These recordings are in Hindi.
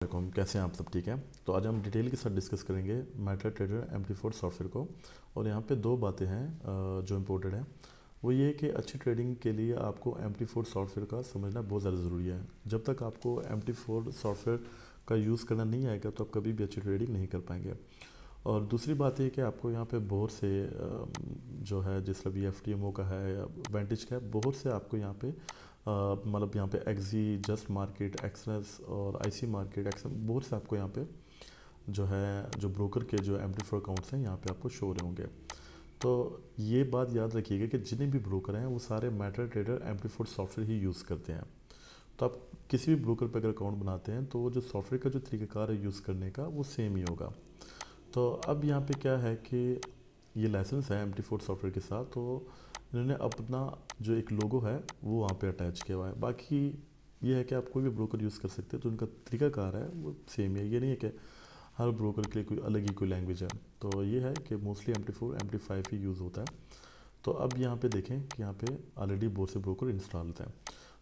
वालेकुम, कैसे हैं आप सब? ठीक है। तो आज हम डिटेल के साथ डिस्कस करेंगे MetaTrader MT4 सॉफ्टवेयर को। और यहाँ पे दो बातें हैं जो इम्पोर्टेंट हैं। वो ये है कि अच्छी ट्रेडिंग के लिए आपको MT4 सॉफ्टवेयर का समझना बहुत ज़्यादा ज़रूरी है। जब तक आपको MT4 सॉफ्टवेयर का यूज़ करना नहीं आएगा तो आप कभी भी अच्छी ट्रेडिंग नहीं कर पाएंगे। और दूसरी बात ये है कि आपको यहाँ पे बहुत से जो है जिस तरह भी FTMO का है या वेंटेज का है, बहुत से आपको यहाँ पे मतलब यहाँ पे एक्जी, जस्ट मार्केट, एक्सनेस और IC मार्केट, एक्सन, बहुत से आपको यहाँ पे जो है जो ब्रोकर के जो MT4 अकाउंट्स हैं यहाँ पे आपको शो हो रहे होंगे। तो ये बात याद रखिएगा कि जितने भी ब्रोकर हैं वो सारे MetaTrader MT4 सॉफ्टवेयर ही यूज़ करते हैं। तो आप किसी भी ब्रोकर पर अगर अकाउंट बनाते हैं तो जो सॉफ्टवेयर का जो तरीक़ाकार है यूज़ करने का वो सेम ही होगा। तो अब यहाँ पे क्या है कि ये लाइसेंस है MT4 सॉफ्टवेयर के साथ, तो इन्होंने अपना जो एक लोगो है वो वहाँ पे अटैच किया हुआ है। बाकी ये है कि आप कोई भी ब्रोकर यूज़ कर सकते हैं, तो उनका तरीकाकार है वो सेम है। ये नहीं है कि हर ब्रोकर के लिए कोई अलग ही कोई लैंग्वेज है। तो ये है कि मोस्टली MT4 MT5 ही यूज़ होता है। तो अब यहाँ पे देखें कि यहाँ पे ऑलरेडी बहुत से ब्रोकर इंस्टॉल हैं।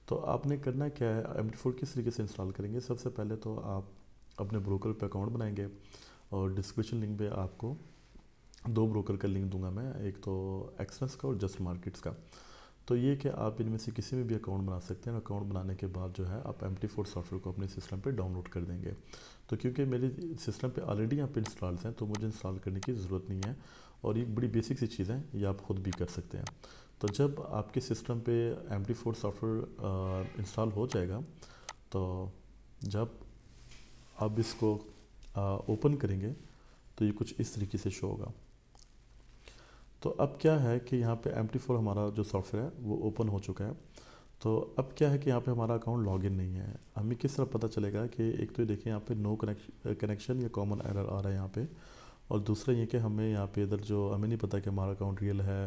तो आपने करना क्या है, MT4 किस तरीके से इंस्टॉल करेंगे? सबसे पहले तो आप अपने ब्रोकर पे अकाउंट बनाएंगे और डिस्क्रिप्शन लिंक पे आपको दो ब्रोकर का लिंक दूंगा मैं, एक तो एक्सनेस का और जस्ट मार्केट्स का। तो ये कि आप इनमें से किसी में भी अकाउंट बना सकते हैं। अकाउंट बनाने के बाद जो है आप MT4 सॉफ्टवेयर को अपने सिस्टम पे डाउनलोड कर देंगे। तो क्योंकि मेरे सिस्टम पे ऑलरेडी यहाँ पे इंस्टॉल्स हैं तो मुझे इंस्टॉल करने की ज़रूरत नहीं है। और ये बड़ी बेसिक सी चीज़ है, ये आप खुद भी कर सकते हैं। तो जब आपके सिस्टम पे MT4 सॉफ्टवेयर इंस्टॉल हो जाएगा, तो जब आप इसको ओपन करेंगे तो ये कुछ इस तरीके से शो होगा। तो अब क्या है कि यहाँ पे MT4 हमारा जो सॉफ्टवेयर है वो ओपन हो चुका है। तो अब क्या है कि यहाँ पे हमारा अकाउंट लॉगिन नहीं है। हमें किस तरह पता चलेगा कि एक तो ये देखिए यहाँ पे नो कनेक्शन या कॉमन एरर आ रहा है यहाँ पे। और दूसरा ये कि हमें यहाँ पे इधर जो हमें नहीं पता कि हमारा अकाउंट रियल है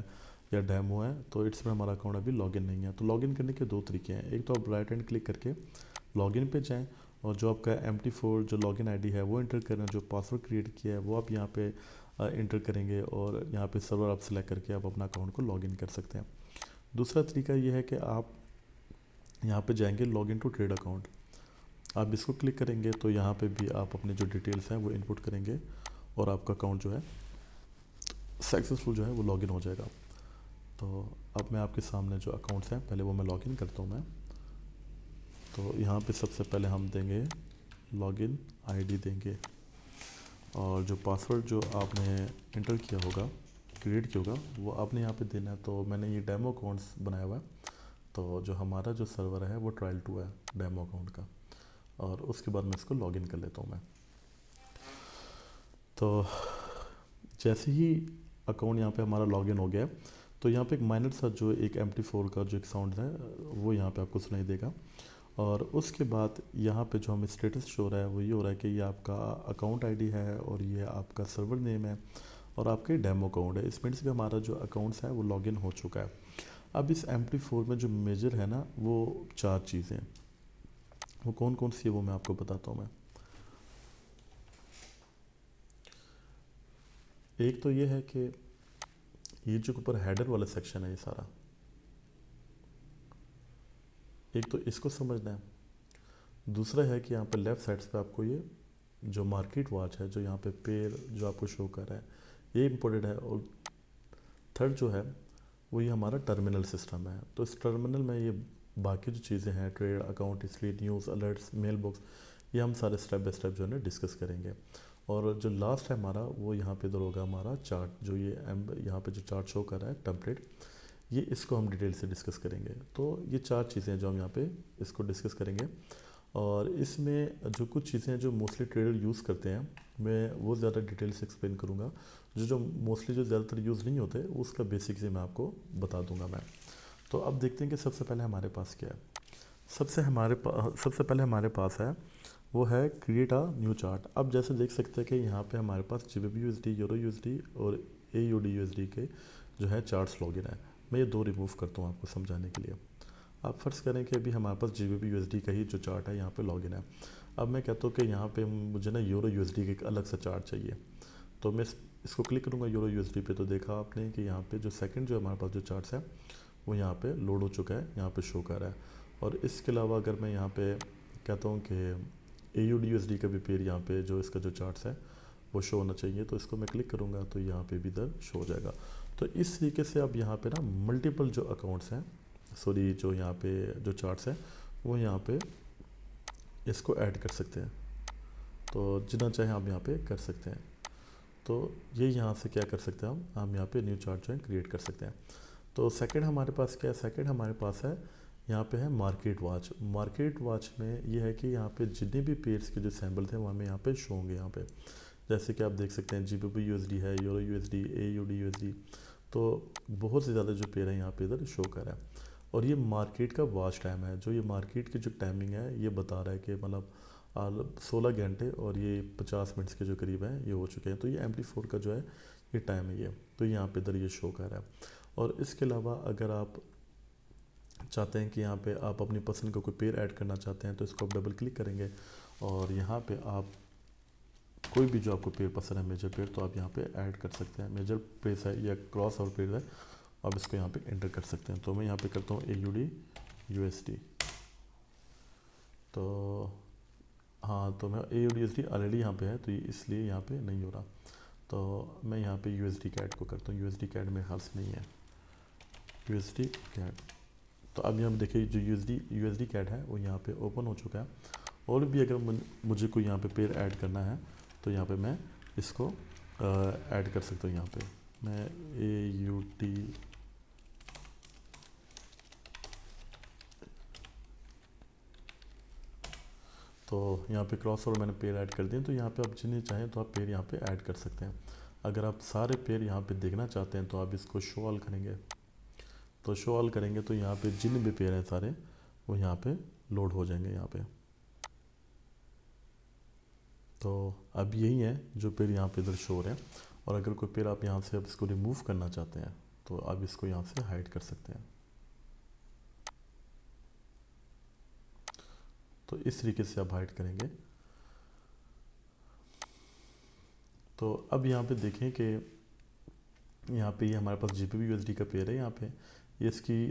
या डेमो है, तो इट्स में हमारा अकाउंट अभी लॉगिन नहीं है। तो लॉगिन करने के दो तरीके हैं। एक तो आप राइट हैंड क्लिक करके लॉगिन पे जाएं और जो आपका MT4 जो लॉगिन आईडी है वो इंटर करना, जो पासवर्ड क्रिएट किया है वो आप यहाँ पे इंटर करेंगे और यहाँ पे सर्वर आप सेलेक्ट करके आप अपना अकाउंट को लॉगिन कर सकते हैं। दूसरा तरीका ये है कि आप यहाँ पे जाएंगे लॉगिन टू ट्रेड अकाउंट, आप इसको क्लिक करेंगे तो यहाँ पे भी आप अपने जो डिटेल्स हैं वो इनपुट करेंगे और आपका अकाउंट जो है सक्सेसफुल जो है वो लॉगिन हो जाएगा। तो अब मैं आपके सामने जो अकाउंट्स हैं पहले वो मैं लॉगिन करता हूँ मैं। तो यहाँ पे सबसे पहले हम देंगे लॉगिन आईडी देंगे और जो पासवर्ड जो आपने इंटर किया होगा, क्रिएट किया होगा, वो आपने यहाँ पे देना है। तो मैंने ये डेमो अकाउंट्स बनाया हुआ है। तो जो हमारा जो सर्वर है वो ट्रायल 2 है डेमो अकाउंट का। और उसके बाद मैं इसको लॉगिन कर लेता हूँ मैं। तो जैसे ही अकाउंट यहाँ पे हमारा लॉगिन हो गया तो यहाँ पे एक माइनर सा जो एक MT4 का जो एक साउंड है वो यहाँ पे आपको सुनाई देगा। और उसके बाद यहाँ पे जो हमें स्टेटस शो हो रहा है वो ये हो रहा है कि ये आपका अकाउंट आईडी है और ये आपका सर्वर नेम है और आपके डेमो अकाउंट है। इस मीन्स कि हमारा जो अकाउंट्स है वो लॉगिन हो चुका है। अब इस MT4 में जो मेजर है ना वो चार चीज़ें, वो कौन कौन सी है वो मैं आपको बताता हूँ मैं। एक तो ये है कि ये जो ऊपर हेडर वाला सेक्शन है ये सारा, एक तो इसको समझना है। दूसरा है कि यहाँ पर लेफ़्ट साइड पे आपको ये जो मार्केट वॉच है जो यहाँ पे पेयर जो आपको शो कर रहा है ये इम्पोर्टेंट है। और थर्ड जो है वो ये हमारा टर्मिनल सिस्टम है। तो इस टर्मिनल में ये बाकी जो चीज़ें हैं trade account history, news, alerts, mailbox, ये हम सारे स्टेप बाय स्टेप जो है ना डिस्कस करेंगे। और जो लास्ट है हमारा वो यहाँ पे इधर होगा हमारा चार्ट, जो ये यहाँ पे जो चार्ट शो कर रहा है टेम्पलेट, ये इसको हम डिटेल से डिस्कस करेंगे। तो ये चार चीज़ें हैं जो हम यहाँ पे इसको डिस्कस करेंगे। और इसमें जो कुछ चीज़ें हैं जो मोस्टली ट्रेडर यूज़ करते हैं मैं वो ज़्यादा डिटेल से एक्सप्लेन करूँगा। जो जो मोस्टली जो ज़्यादातर यूज़ नहीं होते उसका बेसिक से मैं आपको बता दूंगा मैं। तो अब देखते हैं कि सबसे पहले हमारे पास क्या है। सबसे पहले हमारे पास है वो है क्रिएट अ न्यू चार्ट। अब जैसे देख सकते हैं कि यहाँ पे हमारे पास GBP USD, यूरो USD और AUD USD के जो है चार्ट्स लॉगिन है। मैं ये दो रिमूव करता हूँ आपको समझाने के लिए। आप फ़र्ज़ करें कि अभी हमारे पास GBP USD का ही जो चार्ट है यहाँ पे लॉगिन है। अब मैं कहता हूँ कि यहाँ पे मुझे ना यूरो USD का एक अलग सा चार्ट चाहिए। तो मैं इसको क्लिक करूँगा यूरो USD पे, तो देखा आपने कि यहाँ पे जो सेकंड जो हमारे पास जो चार्ट्स है वो यहाँ पे लोड हो चुका है, यहाँ पे शो कर रहा है। और इसके अलावा अगर मैं यहाँ पे कहता हूँ कि AUD/USD का भी पेयर यहाँ पे जो इसका जो चार्ट्स है वो शो होना चाहिए। तो इसको मैं क्लिक करूँगा तो यहाँ पे भी इधर शो हो जाएगा। तो इस तरीके से आप यहाँ पे ना मल्टीपल जो अकाउंट्स हैं, सॉरी जो यहाँ पे जो चार्ट्स हैं वो यहाँ पे इसको ऐड कर सकते हैं। तो जितना चाहे आप यहाँ पे कर सकते हैं। तो ये यहाँ से क्या कर सकते हैं हम यहाँ पे न्यू चार्ट जो है क्रिएट कर सकते हैं। तो सेकंड हमारे पास क्या है, सेकंड हमारे पास है यहाँ पे है मार्केट वॉच। मार्केट वॉच में ये है कि यहाँ पे जितने भी पेयर्स के जो सैम्पल थे वो हमें यहाँ पे शो होंगे। यहाँ पे जैसे कि आप देख सकते हैं GBP/USD है, EUR/USD, AUD/USD, तो बहुत से ज़्यादा जो पेयर है यहाँ पे इधर शो कर रहा है। और ये मार्केट का वॉच टाइम है, जो ये मार्केट की जो टाइमिंग है ये बता रहा है कि मतलब 16 घंटे और ये 50 मिनट्स के जो करीब है ये हो चुके हैं। तो ये MT4 का जो है ये टाइम है ये, तो यहाँ पे इधर ये शो कर रहा है। और इसके अलावा अगर आप चाहते हैं कि यहाँ पे आप अपनी पसंद का कोई पेयर ऐड करना चाहते हैं तो इसको आप डबल क्लिक करेंगे और यहाँ पे आप कोई भी जो आपको पेयर पसंद है मेजर पेयर, तो आप यहाँ पे ऐड कर सकते हैं। मेजर पेयर है या क्रॉस और पेयर है, आप इसको यहाँ पे एंटर कर सकते हैं। तो मैं यहाँ पे करता हूँ AUD/USD। तो हाँ, तो मैं AUD/USD ऑलरेडी यहाँ पे है तो इसलिए यहाँ पे नहीं हो रहा। तो मैं यहाँ पे USD CAD को करता हूँ। USD CAD मेरे ख्याल से नहीं है, USD CAD। तो अब यहाँ पे देखिए जो USD CAD है वो यहाँ पे ओपन हो चुका है। और भी अगर मुझे कोई यहाँ पे पेयर ऐड करना है तो यहाँ पे मैं इसको ऐड कर सकता हूँ। यहाँ पे मैं AUD तो यहाँ पे क्रॉस ओवर मैंने पेयर ऐड कर दिए। तो यहाँ पे आप जिन्हें चाहें तो आप पेयर यहाँ पे ऐड कर सकते हैं। अगर आप सारे पेयर यहाँ पे देखना चाहते हैं तो आप इसको शो ऑल करेंगे। तो शो ऑल करेंगे तो यहाँ पे जिन भी पेयर हैं सारे वो यहाँ पे लोड हो जाएंगे यहाँ पे। तो अब यही है जो पेयर यहाँ पे इधर शो हो रहे हैं। और अगर कोई पेयर आप यहाँ से अब इसको रिमूव करना चाहते हैं तो आप इसको यहाँ से हाइड कर सकते हैं। तो इस तरीके से आप हाइड करेंगे। तो अब यहाँ पे देखें कि यहाँ पे ये हमारे पास GBP/USD का पेयर है। यहाँ पे ये इसकी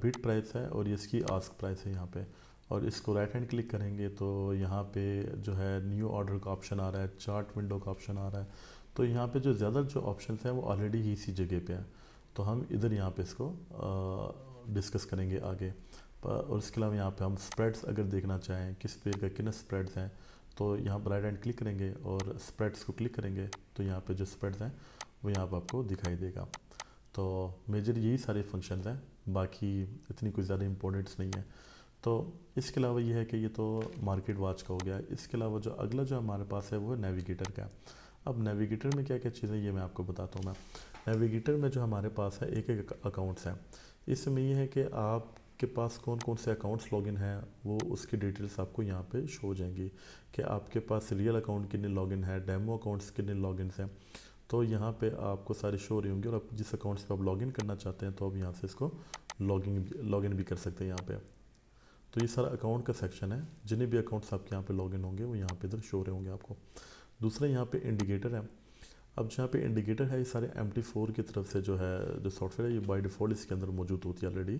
बिड प्राइस है और ये इसकी आस्क प्राइस है यहाँ पे। और इसको राइट हैंड क्लिक करेंगे तो यहाँ पे जो है न्यू ऑर्डर का ऑप्शन आ रहा है, चार्ट विंडो का ऑप्शन आ रहा है। तो यहाँ पे जो ज़्यादा जो ऑप्शंस हैं वो ऑलरेडी ही इसी जगह पे है। तो हम इधर यहाँ पे इसको डिस्कस करेंगे आगे। और इसके अलावा यहाँ पे हम स्प्रेड्स अगर देखना चाहें किस पेयर का कितने स्प्रेड्स हैं तो यहाँ पर राइट हैंड क्लिक करेंगे और स्प्रेड्स को क्लिक करेंगे तो यहाँ पे जो स्प्रेड्स हैं वो यहाँ पर आपको दिखाई देगा। तो मेजर यही सारे फंक्शंस हैं, बाकी इतनी कोई ज़्यादा इंपॉर्टेंट्स नहीं है। तो इसके अलावा ये है कि ये तो मार्केट वॉच का हो गया। इसके अलावा जो अगला जो हमारे पास है वो है नेविगेटर का। अब नेविगेटर में क्या क्या चीज़ें ये मैं आपको बताता हूँ। मैं नेविगेटर में जो हमारे पास है एक एक अकाउंट्स हैं। इसमें ये है कि आपके पास कौन कौन से अकाउंट्स लॉगिन हैं वो उसकी डिटेल्स आपको यहाँ पे शो हो जाएंगी कि आपके पास रियल अकाउंट कितने लॉगिन है, डेमो अकाउंट्स कितने लॉगिन हैं। तो यहाँ पे आपको सारे शो हो रही होंगी और आप जिस अकाउंट्स पे आप लॉगिन करना चाहते हैं तो आप यहाँ से इसको लॉगिन भी कर सकते हैं यहाँ पे। तो ये सारा अकाउंट का सेक्शन है। जितने भी अकाउंट्स आपके यहाँ पे लॉगिन होंगे वो यहाँ पे इधर शो हो रहे होंगे आपको। दूसरा यहाँ पे इंडिकेटर है। अब जहाँ पे इंडिकेटर है ये सारे MT4 की तरफ से जो है जो सॉफ्टवेयर है ये बाय डिफ़ॉल्ट इसके अंदर मौजूद होती है ऑलरेडी।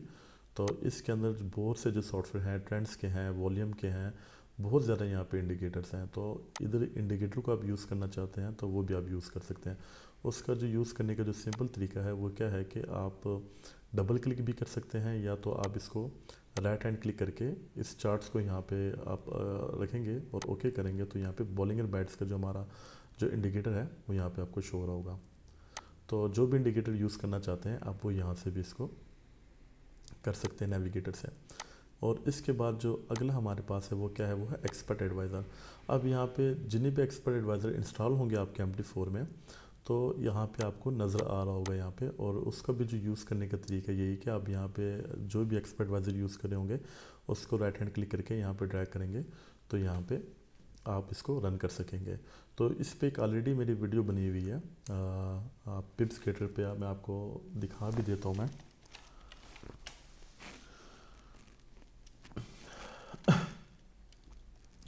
तो इसके अंदर बहुत से जो सॉफ्टवेयर हैं, ट्रेंड्स के हैं, वॉल्यूम के हैं, बहुत ज़्यादा यहाँ पे इंडिकेटर्स हैं। तो इधर इंडिकेटर को आप यूज़ करना चाहते हैं तो वो भी आप यूज़ कर सकते हैं। उसका जो यूज़ करने का जो सिंपल तरीका है वो क्या है कि आप डबल क्लिक भी कर सकते हैं या तो आप इसको राइट हैंड क्लिक करके इस चार्ट्स को यहाँ पे आप रखेंगे और ओके करेंगे तो यहाँ पे बॉलिंगर बैट्स का जो हमारा जो इंडिकेटर है वो यहाँ पे आपको शो हो रहा होगा। तो जो भी इंडिकेटर यूज़ करना चाहते हैं आप वो यहाँ से भी इसको कर सकते हैं नेविगेटर से। और इसके बाद जो अगला हमारे पास है वो क्या है, वो है एक्सपर्ट एडवाइज़र। अब यहाँ पे जितने भी एक्सपर्ट एडवाइज़र इंस्टॉल होंगे आपके MT4 में तो यहाँ पे आपको नज़र आ रहा होगा यहाँ पे। और उसका भी जो यूज़ करने का तरीका यही कि आप यहाँ पे जो भी एक्सपर्ट एडवाइज़र यूज़ कर रहे होंगे उसको राइट हैंड क्लिक करके यहाँ पे ड्रैग करेंगे तो यहाँ पे आप इसको रन कर सकेंगे। तो इस पर एक ऑलरेडी मेरी वीडियो बनी हुई है पिप्सकेटर पे, मैं आपको दिखा भी देता हूँ।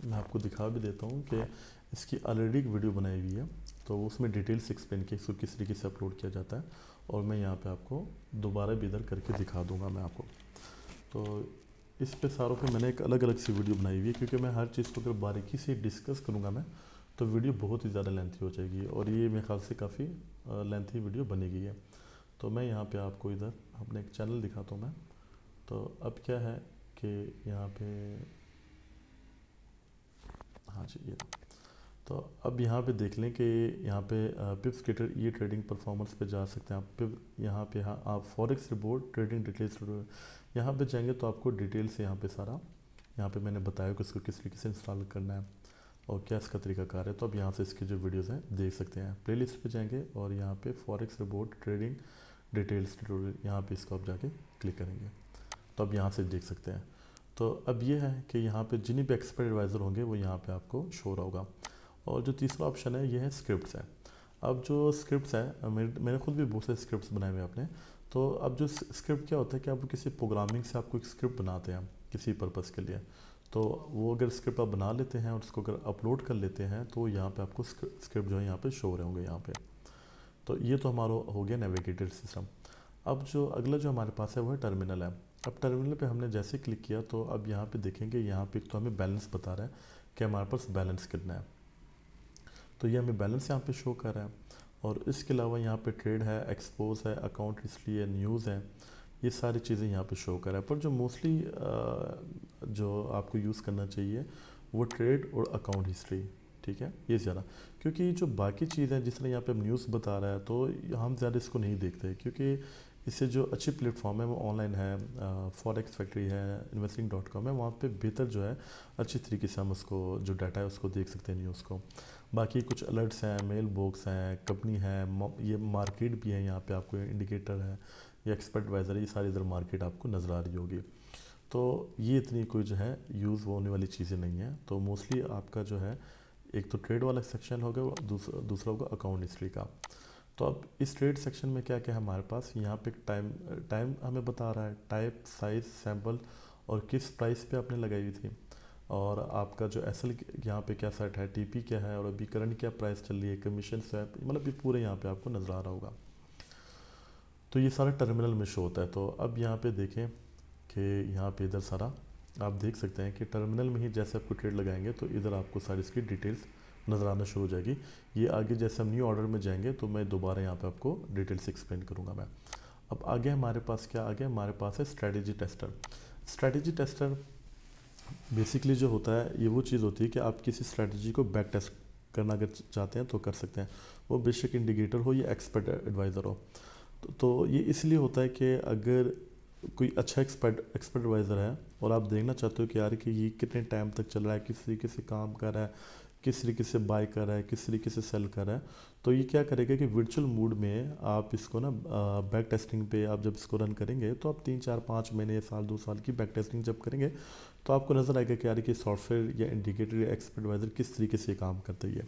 मैं आपको दिखा भी देता हूँ कि इसकी ऑलरेडी एक वीडियो बनाई हुई है तो उसमें डिटेल से एक्सप्लेन किया इसको किस तरीके से अपलोड किया जाता है। और मैं यहाँ पे आपको दोबारा भी इधर करके दिखा दूँगा मैं आपको। तो इस पे सारों पे मैंने एक अलग अलग सी वीडियो बनाई हुई है, क्योंकि मैं हर चीज़ को अगर बारीकी से डिस्कस करूँगा मैं तो वीडियो बहुत ही ज़्यादा लेंथी हो जाएगी, और ये मेरे ख्याल से काफ़ी लेंथी वीडियो बनेगी है। तो मैं यहाँ पे आपको इधर अपने एक चैनल दिखाता हूँ मैं। तो अब क्या है कि यहाँ पे, हाँ जी ये, तो अब यहाँ पे देख लें कि यहाँ पे पिप्स गेटर ये ट्रेडिंग परफॉर्मेंस पे जा सकते हैं आप। पिप यहाँ पे, हाँ, आप फॉरेक्स रिपोर्ट ट्रेडिंग डिटेल्स यहाँ पे जाएंगे तो आपको डिटेल से यहाँ पे सारा, यहाँ पे मैंने बताया कि इसको किस तरीके से इंस्टॉल करना है और क्या इसका तरीकाकार है। तो अब यहाँ से इसकी जो वीडियोज़ हैं देख सकते हैं। प्लेलिस्ट पे जाएंगे और यहाँ पे forex report trading details tutorial, यहाँ पे इसको आप जाके क्लिक करेंगे तो अब यहाँ से देख सकते हैं। तो अब ये है कि यहाँ पे जिन्हीं भी एक्सपर्ट एडवाइज़र होंगे वो यहाँ पे आपको शो रहा होगा। और जो तीसरा ऑप्शन है ये है स्क्रिप्ट्स है। अब जो स्क्रिप्ट्स है, मैंने खुद भी बहुत सारे स्क्रिप्ट्स बनाए हुए अपने। तो अब जो स्क्रिप्ट क्या होता है कि आप किसी प्रोग्रामिंग से आपको एक स्क्रिप्ट बनाते हैं किसी पर्पज़ के लिए, तो वो अगर स्क्रिप्ट आप बना लेते हैं और उसको अगर अपलोड कर लेते हैं तो यहाँ पे आपको स्क्रिप्ट जो है यहाँ पे शो रहे होंगे यहाँ पे। तो ये तो हमारा हो गया नेविगेटेड सिस्टम। अब जो अगला जो हमारे पास है वो है टर्मिनल है। अब टर्मिनल पे हमने जैसे क्लिक किया तो अब यहाँ पे देखेंगे, यहाँ पे तो हमें बैलेंस बता रहा है कि हमारे पास बैलेंस कितना है। तो ये हमें बैलेंस यहाँ पे शो कर रहा है। और इसके अलावा यहाँ पे ट्रेड है, एक्सपोज है, अकाउंट हिस्ट्री है, न्यूज़ है, ये सारी चीज़ें यहाँ पे शो कर रहा है। पर जो मोस्टली जो आपको यूज़ करना चाहिए वो ट्रेड और अकाउंट हिस्ट्री, ठीक है, ये ज़्यादा। क्योंकि जो बाकी चीज़ें जिस तरह यहाँ पे न्यूज़ बता रहा है तो हम ज़्यादा इसको नहीं देखते, क्योंकि इससे जो अच्छी प्लेटफॉर्म है वो ऑनलाइन है, फॉरेक्स फैक्ट्री है, investing.com है, वहाँ पे बेहतर जो है अच्छी तरीके से हम उसको जो डाटा है उसको देख सकते हैं न्यूज़ को। बाकी कुछ अलर्ट्स हैं, मेल बॉक्स हैं, कंपनी है, ये मार्केट भी है, यहाँ पे आपको इंडिकेटर है, ये एक्सपर्ट एडवाइज़र है, ये सारी इधर मार्केट आपको नज़र आ रही होगी। तो ये इतनी कोई जो है यूज़ होने वाली चीज़ें नहीं है। तो मोस्टली आपका जो है एक तो ट्रेड वाला सेक्शन होगा, दूसरा होगा अकाउंट हिस्ट्री का। तो अब इस ट्रेड सेक्शन में क्या क्या है हमारे पास, यहाँ पे टाइम हमें बता रहा है, टाइप, साइज, सैम्पल और किस प्राइस पे आपने लगाई हुई थी, और आपका जो एसएल यहाँ पे क्या सेट है, टीपी क्या है, और अभी करंट क्या प्राइस चल रही है, कमीशन स्वैप, मतलब ये पूरे यहाँ पे आपको नज़र आ रहा होगा। तो ये सारा टर्मिनल में शो होता है। तो अब यहाँ पे देखें कि यहाँ पे इधर सारा आप देख सकते हैं कि टर्मिनल में ही जैसे आपको ट्रेड लगाएंगे तो इधर आपको सारी इसकी डिटेल्स नज़र आना शुरू हो जाएगी। ये आगे जैसे हम न्यू ऑर्डर में जाएंगे तो मैं दोबारा यहाँ पे आपको डिटेल्स एक्सप्लेन करूँगा मैं। अब आगे हमारे पास क्या आ गया, हमारे पास है strategy tester. Strategy tester basically जो होता है ये वो चीज़ होती है कि आप किसी स्ट्रेटजी को बैक टेस्ट करना अगर चाहते हैं तो कर सकते हैं, वो बेशक इंडिकेटर हो या एक्सपर्ट एडवाइज़र हो। तो ये इसलिए होता है कि अगर कोई अच्छा एक्सपर्ट एडवाइज़र है और आप देखना चाहते हो कि यार कि ये कितने टाइम तक चल रहा है, किस तरीके से काम कर रहा है, किस तरीके से बाय कर रहा है, किस तरीके से सेल कर रहा है, तो ये क्या करेगा कि वर्चुअल मूड में आप इसको ना बैक टेस्टिंग पे आप जब इसको रन करेंगे तो आप 3 4 5 महीने, साल 2 साल की बैक टेस्टिंग जब करेंगे तो आपको नज़र आएगा कि यार कि सॉफ्टवेयर या इंडिकेटर या एक्सपर्ट एडवाइज़र किस तरीके से काम करता है।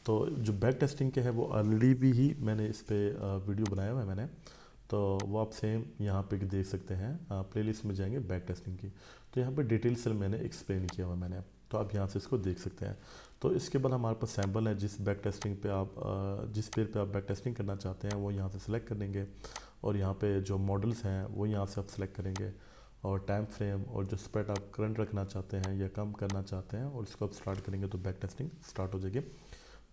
तो जो बैक टेस्टिंग के है वो ऑलरेडी भी ही मैंने इस पर वीडियो बनाया हुआ है मैंने, तो वो आप सेम यहाँ पे देख सकते हैं। प्लेलिस्ट में जाएंगे बैक टेस्टिंग की, तो यहाँ पे डिटेल से मैंने एक्सप्लेन किया हुआ मैंने, तो आप यहाँ से इसको देख सकते हैं। तो इसके बाद हमारे पास सैम्पल है, जिस बैक टेस्टिंग पे आप जिस पेज पे आप बैक टेस्टिंग करना चाहते हैं वो यहाँ से सिलेक्ट कर लेंगे, और यहाँ पे जो मॉडल्स हैं वो यहाँ से आप सिलेक्ट करेंगे, और टाइम फ्रेम और जो स्प्रेड आप करंट रखना चाहते हैं या कम करना चाहते हैं, और इसको आप स्टार्ट करेंगे तो बैक टेस्टिंग स्टार्ट हो जाएगी।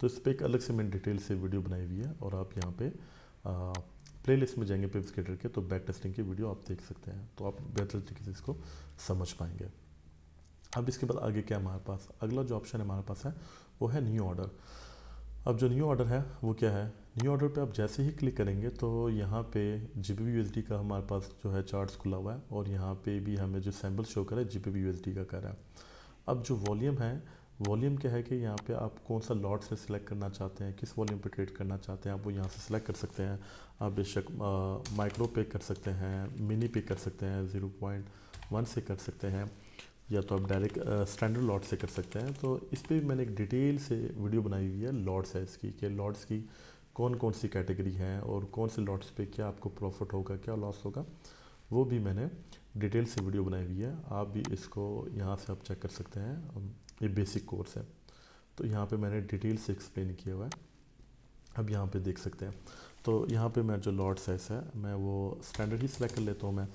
तो इस पर एक अलग से मैंने डिटेल से वीडियो बनाई हुई है, और आप यहाँ पे प्लेलिस्ट में जाएंगे पिप्स गेटर के तो बैक टेस्टिंग की वीडियो आप देख सकते हैं, तो आप बेहतर तरीके से इसको समझ पाएंगे। अब इसके बाद आगे क्या हमारे पास, अगला जो ऑप्शन हमारे पास है वो है न्यू ऑर्डर। अब जो न्यू ऑर्डर है वो क्या है, न्यू ऑर्डर पे आप जैसे ही क्लिक करेंगे तो यहाँ पे जीबीपी यूएसडी का हमारे पास जो है चार्ट्स खुला हुआ है, और यहाँ पे भी हमें जो सैम्पल शो कर रहा है जीबीपी यूएसडी का कर रहा है। अब जो वॉल्यूम है, वॉल्यूम क्या है कि यहाँ पे आप कौन सा लॉट से सिलेक्ट करना चाहते हैं, किस वॉल्यूम पे ट्रेड करना चाहते हैं, आप वो यहाँ से सिलेक्ट कर सकते हैं। आप बेशक माइक्रो पे कर सकते हैं, मिनी पे कर सकते हैं, 0.1 से कर सकते हैं, या तो आप डायरेक्ट स्टैंडर्ड लॉट से कर सकते हैं। तो इस पर भी मैंने एक डिटेल से वीडियो बनाई हुई है लॉट्स है इसकी, कि लॉट्स की कौन कौन सी कैटेगरी है और कौन से लॉट्स पे क्या आपको प्रॉफिट होगा, क्या लॉस होगा, वो भी मैंने डिटेल से वीडियो बनाई हुई है। आप भी इसको यहाँ से आप चेक कर सकते हैं, ये बेसिक कोर्स है, तो यहाँ पे मैंने डिटेल से एक्सप्लेन किया हुआ है, अब यहाँ पे देख सकते हैं। तो यहाँ पे मैं जो लॉट साइज है मैं वो स्टैंडर्ड ही सिलेक्ट कर लेता हूँ मैं,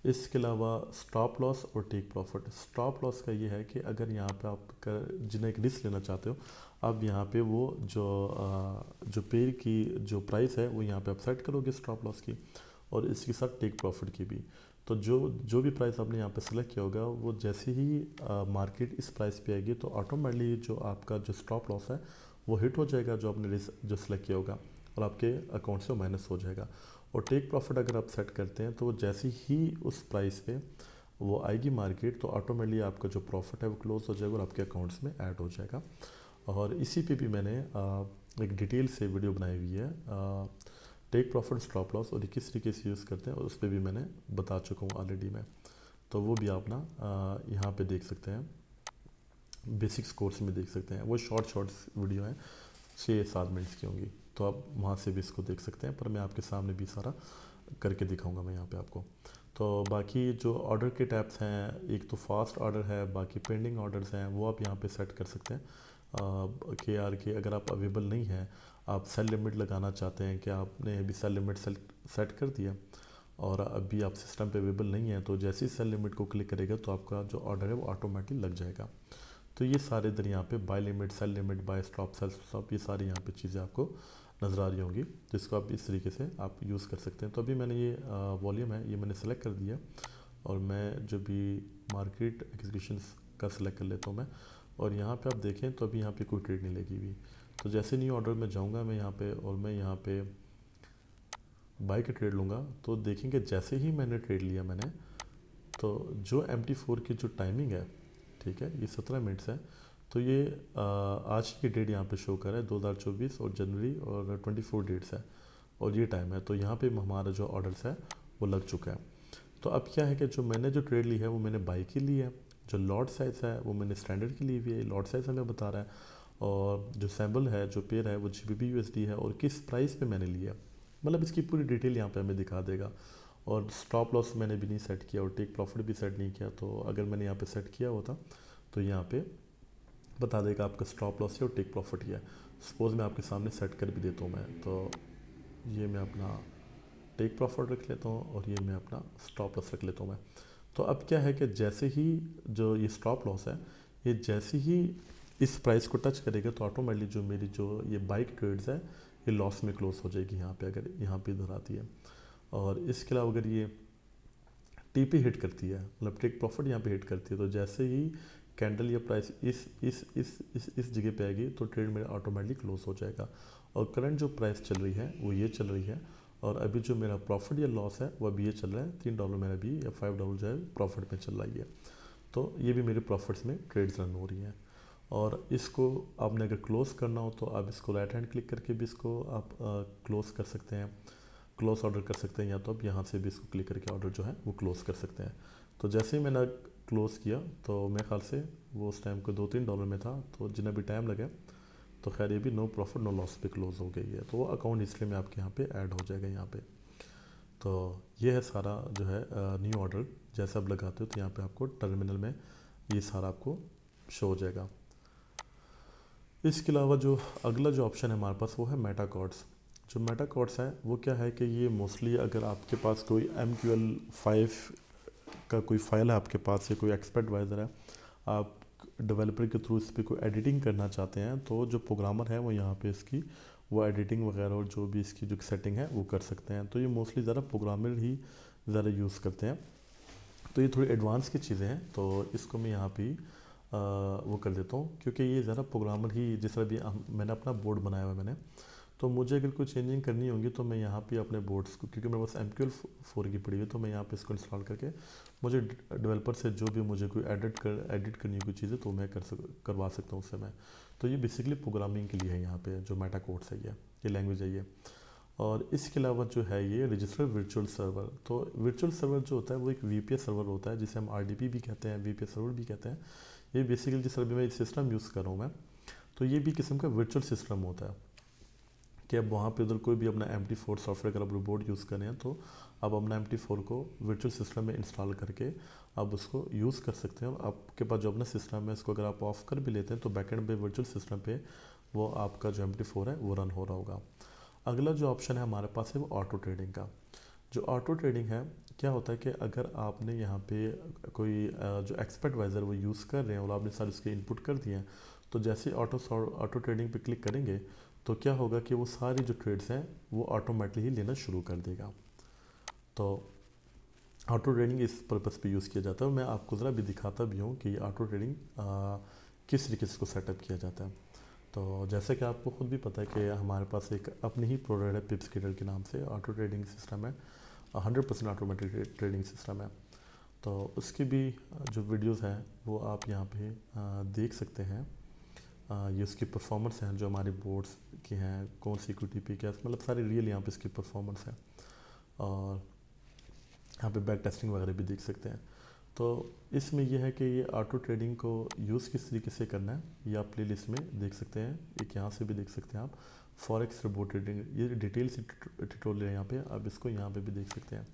इसके अलावा स्टॉप लॉस और टेक प्रॉफिट। स्टॉप लॉस का ये है कि अगर यहाँ पे आप जिन्हें एक रिस्क लेना चाहते हो, आप यहाँ पे वो जो पेड़ की जो प्राइस है वो यहाँ पे आप सेट करोगे स्टॉप लॉस की, और इसके साथ टेक प्रॉफिट की भी। तो जो भी प्राइस आपने यहाँ पे सेलेक्ट किया होगा, वो जैसे ही मार्केट इस प्राइस पे आएगी तो ऑटोमेटिकली जो आपका जो स्टॉप लॉस है वो हिट हो जाएगा, जो आपने जो सेलेक्ट किया होगा, और आपके अकाउंट से माइनस हो जाएगा। और टेक प्रॉफिट अगर आप सेट करते हैं तो जैसे ही उस प्राइस पे वो आएगी मार्केट, तो ऑटोमेटिकली आपका जो प्रॉफिट है वो क्लोज हो जाएगा और आपके अकाउंट्स में ऐड हो जाएगा। और इसी पे भी मैंने एक डिटेल से वीडियो बनाई हुई है, टेक प्रॉफिट स्टॉप लॉस और ये किस तरीके से यूज़ करते हैं, और उस पर भी मैंने बता चुका हूँ ऑलरेडी मैं। तो वो भी आप ना यहाँ पे देख सकते हैं, बेसिक्स कोर्स में देख सकते हैं। वो शॉर्ट्स वीडियो हैं, 6-7 मिनट्स की होंगी, तो आप वहाँ से भी इसको देख सकते हैं, पर मैं आपके सामने भी सारा करके दिखाऊंगा मैं यहाँ पे आपको। तो बाकी जो ऑर्डर के टैब्स हैं, एक तो फास्ट ऑर्डर है, बाकी पेंडिंग ऑर्डर्स हैं, वो आप यहाँ पे सेट कर सकते हैं कि यार कि अगर आप अवेलेबल नहीं है, आप सेल लिमिट लगाना चाहते हैं कि आपने अभी सेल लिमिट सेट कर दिया और अभी आप सिस्टम पे अवेलेबल नहीं है, तो जैसे ही सेल लिमिट को क्लिक करेगा तो आपका जो ऑर्डर है वो ऑटोमेटिकली लग जाएगा। तो ये सारे इधर यहाँ पे buy limit, sell limit, buy stop, sell stop, ये सारी यहाँ पे चीज़ें आपको नज़र आ रही होंगी, जिसको आप इस तरीके से आप यूज़ कर सकते हैं। तो अभी मैंने ये वॉल्यूम है, ये मैंने सेलेक्ट कर दिया, और मैं जो भी मार्केट एग्जीक्यूशन का सिलेक्ट कर लेता हूँ मैं, और यहाँ पे आप देखें तो अभी यहाँ पे कोई ट्रेड नहीं लगी हुई। तो जैसे न्यू ऑर्डर में जाऊँगा मैं यहाँ पे, और मैं यहाँ पे बाय का ट्रेड लूँगा, तो देखेंगे जैसे ही मैंने ट्रेड लिया मैंने, तो जो MT4 की जो टाइमिंग है, ठीक है, ये 17 मिनट्स है, तो ये आज की डेट यहाँ पे शो कर रहा है 2024 और जनवरी और 24 डेट्स है, और ये टाइम है। तो यहाँ पे हमारा जो ऑर्डर्स है वो लग चुका है। तो अब क्या है कि जो मैंने जो ट्रेड ली है वो मैंने बाई की ली है, जो लॉट साइज़ है वो मैंने स्टैंडर्ड की ली हुई है, लॉट साइज़ हमें बता रहा है, और जो सैम्बल है, जो पेयर है, वो GBP USD है, और किस प्राइस पे मैंने लिया, मतलब इसकी पूरी डिटेल यहाँ पे हमें दिखा देगा। और स्टॉप लॉस मैंने भी नहीं सेट किया और टेक प्रॉफिट भी सेट नहीं किया, तो अगर मैंने यहाँ पे सेट किया होता तो यहाँ पे बता देगा आपका स्टॉप लॉस है और टेक प्रॉफिट ही है। सपोज़ मैं आपके सामने सेट कर भी देता हूँ मैं, तो ये मैं अपना टेक प्रॉफिट रख लेता हूँ और ये मैं अपना स्टॉप लॉस रख लेता हूँ मैं। तो अब क्या है कि जैसे ही जो ये स्टॉप लॉस है, ये जैसे ही इस प्राइस को टच करेगा तो ऑटोमेटिकली जो मेरी जो ये बाइक ट्रेड्स है ये लॉस में क्लोज हो जाएगी यहाँ पे, अगर यहाँ पे इधर आती है। और इसके अलावा अगर ये TP हिट करती है, मतलब टेक प्रॉफिट यहाँ पे हिट करती है, तो जैसे ही कैंडल या प्राइस इस जगह पे आएगी तो ट्रेड मेरा ऑटोमेटिकली क्लोज हो जाएगा। और करंट जो प्राइस चल रही है वो ये चल रही है, और अभी जो मेरा प्रॉफिट या लॉस है वो अभी ये चल रहा है $3 मेरा भी, या $5 जो है प्रॉफिट में चल रही है। तो ये भी मेरे प्रॉफिट्स में ट्रेड्स रन हो रही हैं। और इसको आपने अगर क्लोज करना हो तो आप इसको राइट हैंड क्लिक करके भी इसको आप क्लोज कर सकते हैं, क्लोज ऑर्डर कर सकते हैं, या तो आप यहाँ से भी इसको क्लिक करके ऑर्डर जो है वो क्लोज कर सकते हैं। तो जैसे ही मैंने क्लोज़ किया तो मेरे ख्याल से वो उस टाइम को $2-3 में था, तो जिन्हें भी टाइम लगा तो खैर ये भी नो प्रॉफिट नो लॉस पे क्लोज हो गई है, तो वो अकाउंट हिस्ट्री में आपके यहाँ पे ऐड हो जाएगा यहाँ पे। तो ये है सारा जो है न्यू ऑर्डर, जैसे आप लगाते हो तो यहाँ पे आपको टर्मिनल में ये सारा आपको शो हो जाएगा। इसके अलावा जो अगला जो ऑप्शन है हमारे पास वो है मेटा कॉर्ड्स। जो मेटा कॉर्ड्स है वो क्या है कि ये मोस्टली अगर आपके पास कोई MQL5 का कोई फाइल है आपके पास, या कोई एक्सपर्ट एडवाइज़र है, आप डेवलपर के थ्रू इस पर कोई एडिटिंग करना चाहते हैं, तो जो प्रोग्रामर है वो यहाँ पे इसकी वो एडिटिंग वगैरह और जो भी इसकी जो सेटिंग है वो कर सकते हैं। तो ये मोस्टली ज़रा प्रोग्रामर ही ज़रा यूज़ करते हैं, तो ये थोड़ी एडवांस की चीज़ें हैं, तो इसको मैं यहाँ पे वो कर देता हूँ, क्योंकि ये ज़रा प्रोग्रामर ही, जिस तरह भी मैंने अपना बोर्ड बनाया हुआ है मैंने, तो मुझे अगर कोई चेंजिंग करनी होगी तो मैं यहाँ पे अपने बोर्ड्स को, क्योंकि मेरे पास MQL4 की पड़ी हुई है, तो मैं यहाँ पे इसको इंस्टॉल करके मुझे डेवलपर से जो भी मुझे कोई एडिट करनी कोई चीज़ें तो मैं करवा सकता हूँ उससे मैं। तो ये बेसिकली प्रोग्रामिंग के लिए है, यहाँ पे जो मेटा कोड्स है ये लैंग्वेज है ये। और इसके अलावा जो है ये रजिस्टर्ड वर्चुअल सर्वर। तो वर्चुअल सर्वर जो होता है वो एक VPS सर्वर होता है, जिसे हम RDP भी कहते हैं, VPS सर्वर भी कहते हैं। ये बेसिकली जिस तरह भी मैं सिस्टम यूज़ कर रहा हूँ मैं, तो ये भी किस्म का वर्चुअल सिस्टम होता है कि अब वहाँ पे उधर कोई भी अपना MT4 सॉफ्टवेयर अगर आप बोर्ड यूज़ कर रहे हैं, तो आप अपना MT4 को वर्चुअल सिस्टम में इंस्टॉल करके आप उसको यूज़ कर सकते हैं। आपके पास जो अपना सिस्टम है इसको अगर आप ऑफ कर भी लेते हैं तो बैकएंड पे वर्चुअल सिस्टम पे वो आपका जो MT4 है वो रन हो रहा होगा। अगला जो ऑप्शन है हमारे पास है वो ऑटो ट्रेडिंग का। जो ऑटो ट्रेडिंग है क्या होता है कि अगर आपने यहाँ पे कोई जो एक्सपर्ट वाइज़र वो यूज़ कर रहे हैं और आपने सारे उसके इनपुट कर दिए हैं, तो जैसे ऑटो ट्रेडिंग पे क्लिक करेंगे तो क्या होगा कि वो सारी जो ट्रेड्स हैं वो ऑटोमेटिकली ही लेना शुरू कर देगा। तो ऑटो ट्रेडिंग इस पर्पज़ पे यूज़ किया जाता है। मैं आपको ज़रा भी दिखाता भी हूँ कि ऑटो ट्रेडिंग किस तरीके से इसको सेटअप किया जाता है। तो जैसे कि आपको खुद भी पता है कि हमारे पास एक अपनी ही प्रोडक्ट है पिप्सकेटर के नाम से, ऑटो ट्रेडिंग सिस्टम है, 100% ऑटोमेटिक ट्रेडिंग सिस्टम है। तो उसकी भी जो वीडियोस हैं वो आप यहाँ पे देख सकते हैं। ये उसकी परफॉर्मेंस हैं जो हमारी बोर्ड्स की हैं, कौन सी इक्विटी पे क्या, मतलब सारी रियल यहाँ पे इसकी परफॉर्मेंस है। और यहाँ पे बैक टेस्टिंग वगैरह भी देख सकते हैं। तो इसमें यह है कि ये ऑटो ट्रेडिंग को यूज़ किस तरीके से करना है ये आप प्ले लिस्ट में देख सकते हैं। एक यहाँ से भी देख सकते हैं आप, फॉरेक्स रोबोट ट्रेडिंग, ये डिटेल से ट्यूटोरियल है यहाँ पे, आप इसको यहाँ पे भी देख सकते हैं।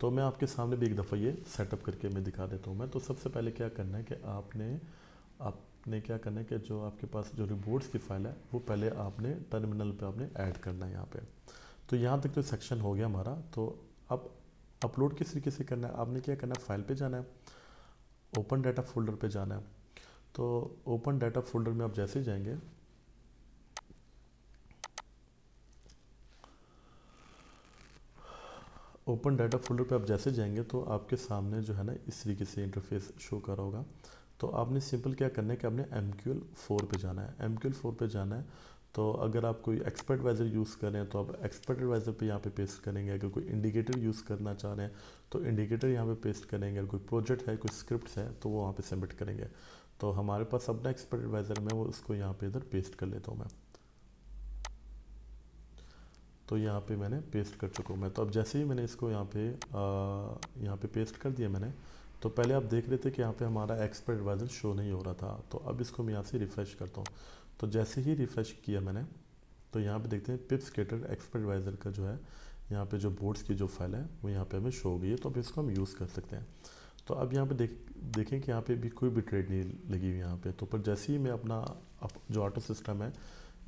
तो मैं आपके सामने भी एक दफ़ा ये सेटअप करके मैं दिखा देता हूँ। मैं तो सबसे पहले क्या करना है कि आपने क्या करना है कि जो आपके पास जो रिपोर्ट्स की फाइल है वो पहले आपने टर्मिनल पे आपने ऐड करना है यहाँ पे। तो यहाँ तक तो सेक्शन हो गया हमारा। तो अब अपलोड किस तरीके से करना है, आपने क्या करना है, फाइल पे जाना है, ओपन डाटा फोल्डर पे जाना है। तो ओपन डाटा फोल्डर में आप जैसे जाएंगे, ओपन डाटा फोल्डर पे आप जैसे जाएंगे तो आपके सामने जो है ना इस तरीके से इंटरफेस शो कर रहा होगा। तो आपने सिंपल क्या करना है कि आपने MQL4 पे जाना है, MQL4 पे जाना है। तो अगर आप कोई एक्सपर्ट वाइजर यूज़ कर रहे हैं तो आप एक्सपर्ट वाइजर पे यहाँ पे पेस्ट करेंगे। अगर कोई इंडिकेटर यूज़ करना चाह रहे हैं तो इंडिकेटर यहाँ पे पेस्ट करेंगे। अगर कोई प्रोजेक्ट है, कोई स्क्रिप्ट है तो वो वहाँ पे सबमिट करेंगे। तो हमारे पास अपना एक्सपर्ट वाइजर में वो उसको यहाँ पे इधर पेस्ट कर लेता हूँ मैं। तो यहाँ पे मैंने पेस्ट कर चुका हूँ मैं। तो अब जैसे ही मैंने इसको यहाँ पे पेस्ट कर दिया मैंने, तो पहले आप देख रहे थे कि यहाँ पे हमारा एक्सपर्ट एडवाइजर शो नहीं हो रहा था। तो अब इसको मैं यहाँ से रिफ़्रेश करता हूँ। तो जैसे ही रिफ़्रेश किया मैंने, तो यहाँ पे देखते हैं पिप्सकेटर एक्सपर्ट एडवाइज़र का जो है यहाँ पे जो बोर्ड्स की जो फाइल है वो यहाँ पे हमें शो हो गई है। तो अब इसको हम यूज़ कर सकते हैं। तो अब यहाँ पे देखें कि यहाँ पे भी कोई भी ट्रेड नहीं लगी हुई यहाँ पे। तो पर जैसे ही मैं अपना जो ऑटो सिस्टम है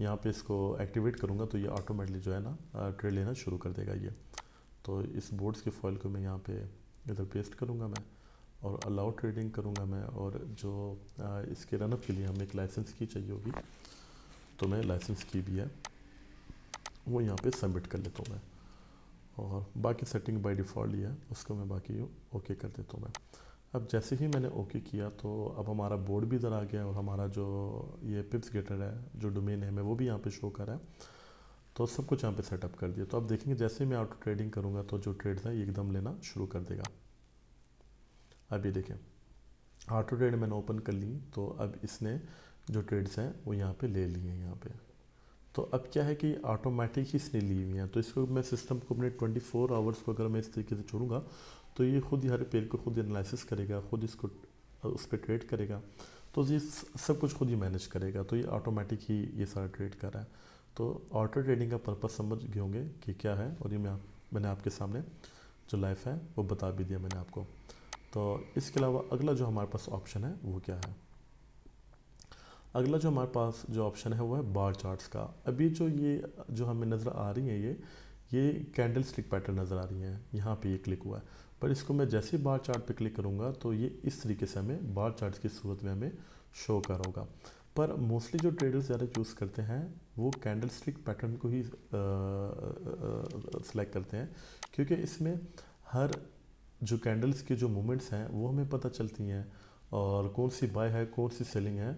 यहाँ पे इसको एक्टिवेट करूँगा तो ये ऑटोमेटिकली जो है ना ट्रेड लेना शुरू कर देगा ये। तो इस बोर्ड्स की फॉइल को मैं यहाँ पे इधर पेस्ट करूँगा मैं, और अलाउ ट्रेडिंग करूँगा मैं। और जो इसके रनअप के लिए हमें एक लाइसेंस की चाहिए होगी, तो मैं लाइसेंस की भी है वो यहाँ पे सबमिट कर लेता हूँ मैं। और बाकी सेटिंग बाय डिफ़ॉल्ट ही है, उसको मैं बाकी ओके कर देता हूँ मैं। अब जैसे ही मैंने ओके किया तो अब हमारा बोर्ड भी इधर आ गया और हमारा जो ये पिप्सकेटर है जो डोमेन है मैं वो भी यहाँ पे शो कर रहा है। तो सब कुछ यहाँ पे सेटअप कर दिया। तो अब देखेंगे जैसे ही मैं ऑटो ट्रेडिंग करूँगा तो जो ट्रेड्स हैं ये एकदम लेना शुरू कर देगा। अब ये देखें, ऑटो ट्रेड मैंने ओपन कर ली तो अब इसने जो ट्रेड्स हैं वो यहाँ पे ले लिए हैं यहाँ पे। तो अब क्या है कि ऑटोमेटिक ही इसने ली हुई हैं। तो इसको मैं सिस्टम को अपने 24 आवर्स को अगर मैं इस तरीके से छोड़ूंगा तो ये खुद ही हर पेड़ को खुद एनालिसिस करेगा, खुद इसको उस पर ट्रेड करेगा। तो ये सब कुछ खुद ही मैनेज करेगा। तो ये ऑटोमेटिक ही ये सारा ट्रेड कर रहा है। तो ऑटो ट्रेडिंग का पर्पस समझ गए होंगे कि क्या है, और ये मैंने आपके सामने जो लाइफ है वो बता भी दिया मैंने आपको। तो इसके अलावा अगला जो हमारे पास ऑप्शन है वो क्या है, अगला जो हमारे पास जो ऑप्शन है वो है बार चार्ट्स का। अभी जो हमें नज़र आ रही है ये कैंडल स्टिक पैटर्न नज़र आ रही है, यहाँ पे ये क्लिक हुआ है। पर इसको मैं जैसे ही बार चार्ट पे क्लिक करूँगा तो ये इस तरीके से हमें बार चार्ट की सूरत में हमें शो कर रहा होगा। पर मोस्टली जो ट्रेडर्स ज़्यादा चूज़ करते हैं वो कैंडल स्टिक पैटर्न को ही सेलेक्ट करते हैं, क्योंकि इसमें हर जो कैंडल्स की जो मूवमेंट्स हैं वो हमें पता चलती हैं, और कौन सी बाय है कौन सी सेलिंग है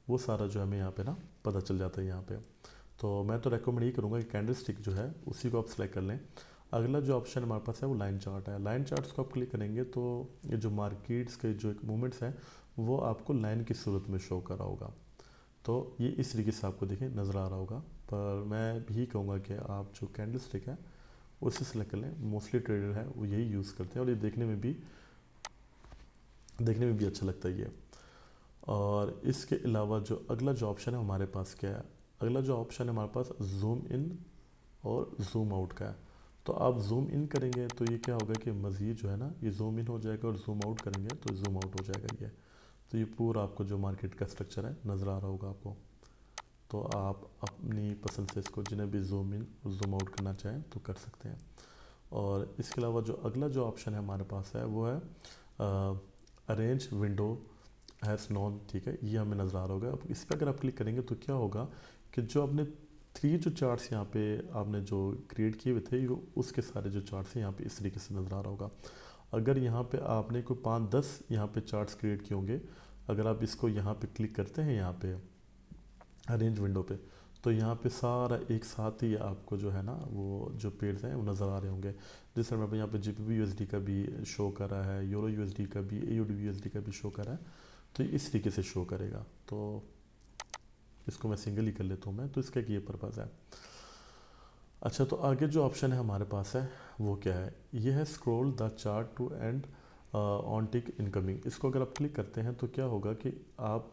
वो सारा जो हमें यहाँ पे ना पता चल जाता है यहाँ पे। तो मैं तो रेकमेंड यही करूँगा कि कैंडल स्टिक जो है उसी को आप सेलेक्ट कर लें। अगला जो ऑप्शन हमारे पास है वो लाइन चार्ट है। लाइन चार्ट्स को आप क्लिक करेंगे तो ये जो मार्केट्स के जो मूवमेंट्स हैं वो आपको लाइन की सूरत में शो कर रहा होगा। तो ये इस तरीके से आपको देखें नज़र आ रहा होगा। पर मैं भी कहूँगा कि आप जो कैंडल स्टिक है उसे सेलेक्ट कर लें। मोस्टली ट्रेडर है वो यही यूज़ करते हैं और ये देखने में भी अच्छा लगता है ये। और इसके अलावा जो अगला जो ऑप्शन है हमारे पास क्या है, अगला जो ऑप्शन है हमारे पास जूम इन और जूम आउट का है। तो आप जूम इन करेंगे तो ये क्या होगा कि मज़ीद जो है ना ये जूम इन हो जाएगा, और जूम आउट करेंगे तो जूम आउट हो जाएगा ये। तो ये पूरा आपको जो मार्केट का स्ट्रक्चर है नज़र आ रहा होगा आपको। तो आप अपनी पसंद से इसको जिन्हें भी जूम इन और जूम आउट करना चाहें तो कर सकते हैं। और इसके अलावा जो अगला जो ऑप्शन है हमारे पास है वो है अरेंज विंडो हैज़ नॉन, ठीक है, ये हमें नज़र आ रहा होगा। अब इस पर अगर आप क्लिक करेंगे तो क्या होगा कि जो आपने 3 जो चार्ट्स यहाँ पे आपने जो क्रिएट किए हुए थे, वो उसके सारे जो चार्ट्स हैं यहाँ पे इस तरीके से नज़र आ रहा होगा। अगर यहाँ पे आपने कोई 5-10 यहाँ पे चार्ट्स क्रिएट किए होंगे, अगर आप इसको यहाँ पे क्लिक करते हैं यहाँ पे अरेंज विंडो पे, तो यहाँ पे सारा एक साथ ही आपको जो है ना वो जो पेड्स हैं वो नज़र आ रहे होंगे। जिस तरह मैं यहाँ पे GBP USD का भी शो कर रहा है, यूरो USD का भी, AUD USD का भी शो कर रहा है, तो इस तरीके से शो करेगा। तो इसको मैं सिंगल ही कर लेता हूँ मैं, तो इसका एक ये पर्पज़ है। अच्छा, तो आगे जो ऑप्शन है हमारे पास है वो क्या है, ये है scroll the chart to end on tick incoming. इसको अगर आप क्लिक करते हैं तो क्या होगा कि आप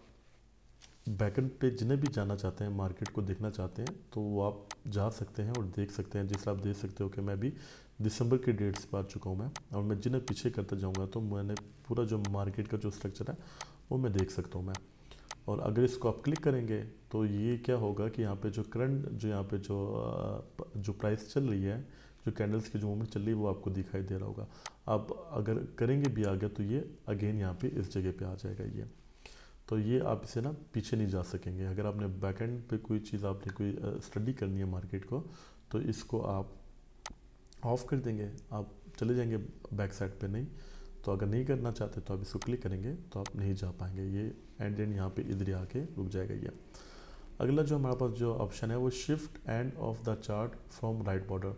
बैकएंड पे जिन्हें भी जाना चाहते हैं, मार्केट को देखना चाहते हैं, तो वो आप जा सकते हैं और देख सकते हैं। जिस आप देख सकते हो कि मैं भी दिसंबर की डेट्स पर आ चुका हूँ मैं, और मैं जिन्हें पीछे करते जाऊँगा तो मैंने पूरा जो मार्केट का जो स्ट्रक्चर है वो मैं देख सकता हूँ मैं। और अगर इसको आप क्लिक करेंगे तो ये क्या होगा कि यहाँ पे जो करंट जो यहाँ पे जो प्राइस चल रही है, जो कैंडल्स की जो मूवमेंट चल रही है वो आपको दिखाई दे रहा होगा। आप अगर करेंगे भी आगे तो ये अगेन यहाँ पे इस जगह पे आ जाएगा ये। तो ये आप इसे ना पीछे नहीं जा सकेंगे। अगर आपने बैकएंड पे कोई चीज़ आपने कोई स्टडी करनी है मार्केट को, तो इसको आप ऑफ कर देंगे, आप चले जाएंगे बैक साइड पे नहीं। तो अगर नहीं करना चाहते तो आप इसको क्लिक करेंगे तो आप नहीं जा पाएंगे, ये एंड यहाँ पे इधर ही आके रुक जाएगा ये। अगला जो हमारे पास जो ऑप्शन है वो shift end of the chart from right border.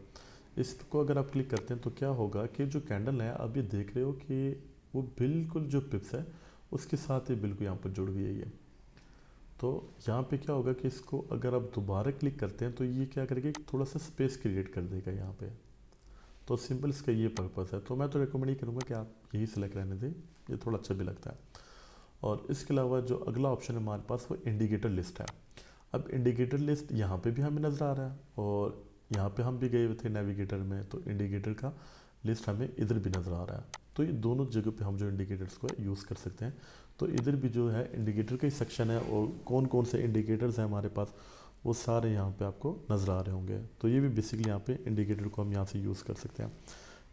इसको अगर आप क्लिक करते हैं तो क्या होगा कि जो कैंडल है आप ये देख रहे हो कि वो बिल्कुल जो पिप्स है उसके साथ ही बिल्कुल यहाँ पर जुड़ गई है ये। तो यहाँ पे क्या होगा कि इसको अगर आप दोबारा क्लिक करते हैं तो ये क्या करेगा, थोड़ा सा स्पेस क्रिएट कर देगा यहाँ पे। तो सिंपल इसका ये पर्पस है। तो मैं तो रिकमेंड ही करूँगा कि आप यही सिलेक्ट रहने दें, ये थोड़ा अच्छा भी लगता है। और इसके अलावा जो अगला ऑप्शन है हमारे पास वो इंडिकेटर लिस्ट है। अब इंडिकेटर लिस्ट यहाँ पे भी हमें नज़र आ रहा है, और यहाँ पे हम भी गए हुए थे नेविगेटर में, तो इंडिकेटर का लिस्ट हमें इधर भी नज़र आ रहा है। तो ये दोनों जगह पे हम जो इंडिकेटर्स को यूज़ कर सकते हैं। तो इधर भी जो है इंडिकेटर का ही सेक्शन है, और कौन कौन से इंडिकेटर्स हैं हमारे पास वो सारे यहाँ पे आपको नज़र आ रहे होंगे। तो ये भी बेसिकली यहाँ पे इंडिकेटर को हम यहाँ से यूज़ कर सकते हैं।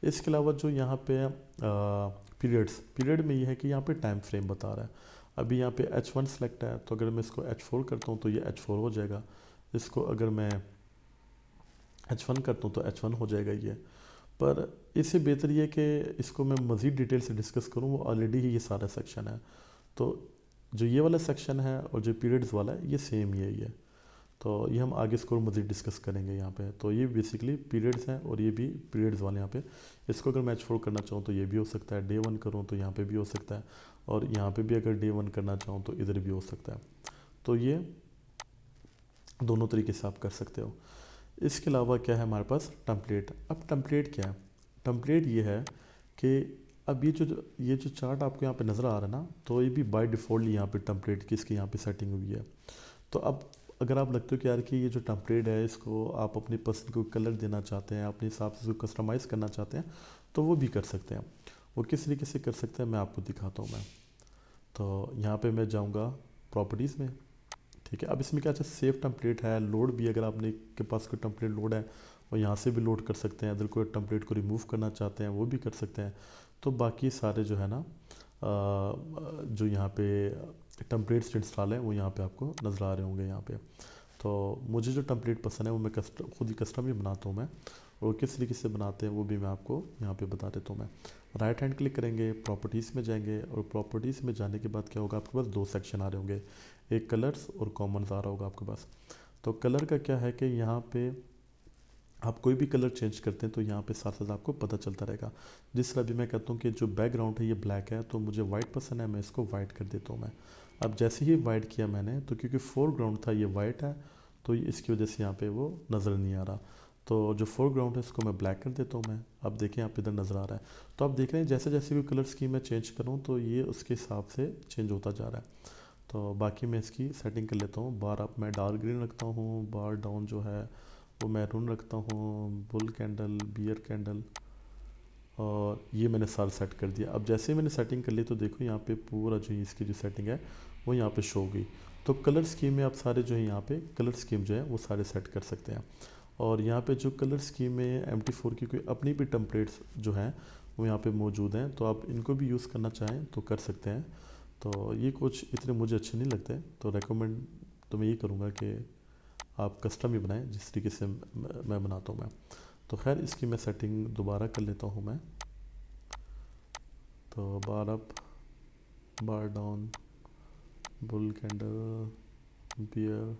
इसके अलावा जो यहाँ पे पीरियड में ये है कि यहाँ पे टाइम फ्रेम बता रहा है। अभी यहाँ पे H1 सेलेक्ट है, तो अगर मैं इसको H4 करता हूँ तो ये H4 हो जाएगा। इसको अगर मैं H1 करता हूँ तो H1 हो जाएगा ये। पर इससे बेहतर ये कि इसको मैं मज़ीद डिटेल से डिस्कस करूँ, वो ऑलरेडी ही ये सारा सेक्शन है। तो जो ये वाला सेक्शन है और जो पीरियड्स वाला है ये सेम ही है ये। तो ये हम आगे इसको मज़ीद डिस्कस करेंगे यहाँ पे। तो ये बेसिकली पीरियड्स हैं और ये भी पीरियड्स वाले यहाँ पे। इसको अगर मैं H4 करना चाहूँ तो ये भी हो सकता है, डे 1 करूँ तो यहाँ पे भी हो सकता है, और यहाँ पे भी अगर डे 1 करना चाहूँ तो इधर भी हो सकता है। तो ये दोनों तरीके से आप कर सकते हो। इसके अलावा क्या है हमारे पास टेम्पलेट। अब टेम्पलेट क्या है, टेम्पलेट ये है कि अब ये जो चार्ट आपको यहाँ पे नज़र आ रहा है ना, तो ये भी बाय डिफ़ॉल्ट यहाँ पे टेम्पलेट की इसकी यहाँ पे सेटिंग हुई है। तो अब अगर आप लगते हो कि यार कि ये जो टेम्पलेट है इसको आप अपनी पसंद को कलर देना चाहते हैं, अपने हिसाब से इसको कस्टमाइज़ करना चाहते हैं, तो वो भी कर सकते हैं। वो किस तरीके से कर सकते हैं मैं आपको दिखाता हूँ मैं। तो यहाँ पे मैं जाऊँगा प्रॉपर्टीज़ में, ठीक है। अब इसमें क्या अच्छा सेव टेम्पलेट है, लोड भी अगर आपने के पास कोई टेम्पलेट लोड है और यहाँ से भी लोड कर सकते हैं। अगर कोई टेम्पलेट को रिमूव करना चाहते हैं वो भी कर सकते हैं। तो बाकी सारे जो है ना जो यहाँ पे टेम्पलेट्स इंस्टॉल हैं वो यहाँ पे आपको नज़र आ रहे होंगे यहाँ पे। तो मुझे जो टेम्पलेट पसंद है वो मैं खुद ही कस्टम ही बनाता हूँ मैं, और किस तरीके से बनाते हैं वो भी मैं आपको यहाँ पे बता देता हूँ मैं। राइट हैंड क्लिक करेंगे, प्रॉपर्टीज़ में जाएंगे, और प्रॉपर्टीज़ में जाने के बाद क्या होगा आपके पास 2 सेक्शन आ रहे होंगे, एक कलर्स और कॉमन्स आ रहा होगा आपके पास। तो कलर का क्या है कि यहाँ पे आप कोई भी कलर चेंज करते हैं तो यहाँ पे साथ साथ आपको पता चलता रहेगा। जिस तरह भी मैं कहता हूँ कि जो बैकग्राउंड है ये ब्लैक है, तो मुझे वाइट पसंद है, मैं इसको वाइट कर देता हूँ मैं। अब जैसे ही वाइट किया मैंने, तो क्योंकि फोरग्राउंड था ये वाइट है, तो इसकी वजह से यहाँ पे वो नज़र नहीं आ रहा। तो जो फोरग्राउंड है इसको मैं ब्लैक कर देता हूँ मैं। अब देखें आप इधर नज़र आ रहा है। तो आप देख रहे हैं जैसे जैसे भी कलर स्कीम मैं चेंज करूँ तो ये उसके हिसाब से चेंज होता जा रहा है। तो बाकी मैं इसकी सेटिंग कर लेता हूँ। बार अप मैं डार्क ग्रीन रखता हूँ, बार डाउन जो है वो मैरून रखता हूँ, बुल कैंडल, बियर कैंडल, और ये मैंने सारा सेट कर दिया। अब जैसे ही मैंने सेटिंग कर ली तो देखो यहाँ पे पूरा जो इसकी जो सेटिंग है वो यहाँ पे शो हो गई। तो कलर स्कीम में आप सारे जो है यहाँ पे कलर स्कीम जो है वो सारे सेट कर सकते हैं। और यहाँ पे जो कलर स्कीम में MT4 की कोई अपनी भी टेम्पलेट्स जो हैं वो यहाँ पे मौजूद हैं, तो आप इनको भी यूज़ करना चाहें तो कर सकते हैं। तो ये कुछ इतने मुझे अच्छे नहीं लगते, तो रेकमेंड तो मैं ये करूँगा कि आप कस्टम ही बनाएं जिस तरीके से मैं बनाता हूँ मैं। तो खैर इसकी मैं सेटिंग दोबारा कर लेता हूँ मैं। तो बार अप, बार डाउन, बुल कैंडल, बियर।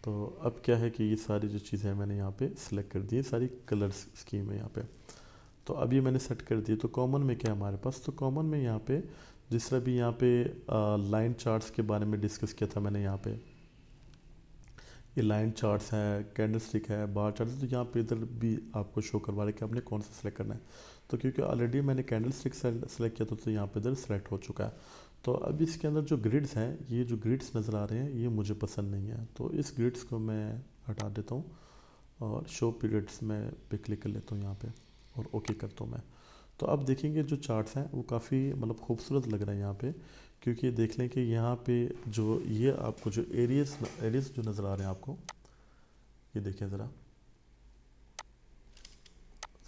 तो अब क्या है कि ये सारी जो चीज़ें हैं मैंने यहाँ पे सिलेक्ट कर दी है, सारी कलर्स स्कीम है यहाँ पे। तो अब ये मैंने सेट कर दी। तो कॉमन में क्या है हमारे पास, तो कॉमन में यहाँ पे जिस तरह भी यहाँ पे लाइन चार्ट्स के बारे में डिस्कस किया था मैंने, यहाँ पे ये लाइन चार्ट्स है, कैंडल स्टिक है, बार चार्ट, तो यहाँ पे इधर भी आपको शो करवा रहा है कि आपने कौन सा सिलेक्ट करना है। तो क्योंकि ऑलरेडी मैंने कैंडल स्टिक सेलेक्ट किया था तो यहाँ पे इधर सेलेक्ट हो चुका है। तो अब इसके अंदर जो ग्रिड्स हैं, ये जो ग्रिड्स नज़र आ रहे हैं ये मुझे पसंद नहीं है, तो इस ग्रिड्स को मैं हटा देता हूँ और शो पीरियड्स में पे क्लिक कर लेता हूँ यहाँ पे और ओके करता हूँ मैं। तो अब देखेंगे जो चार्ट्स हैं वो काफ़ी मतलब खूबसूरत लग रहा है यहाँ पे, क्योंकि देख लें कि यहाँ पे जो ये आपको जो एरियस जो नज़र आ रहे हैं आपको, ये देखें ज़रा,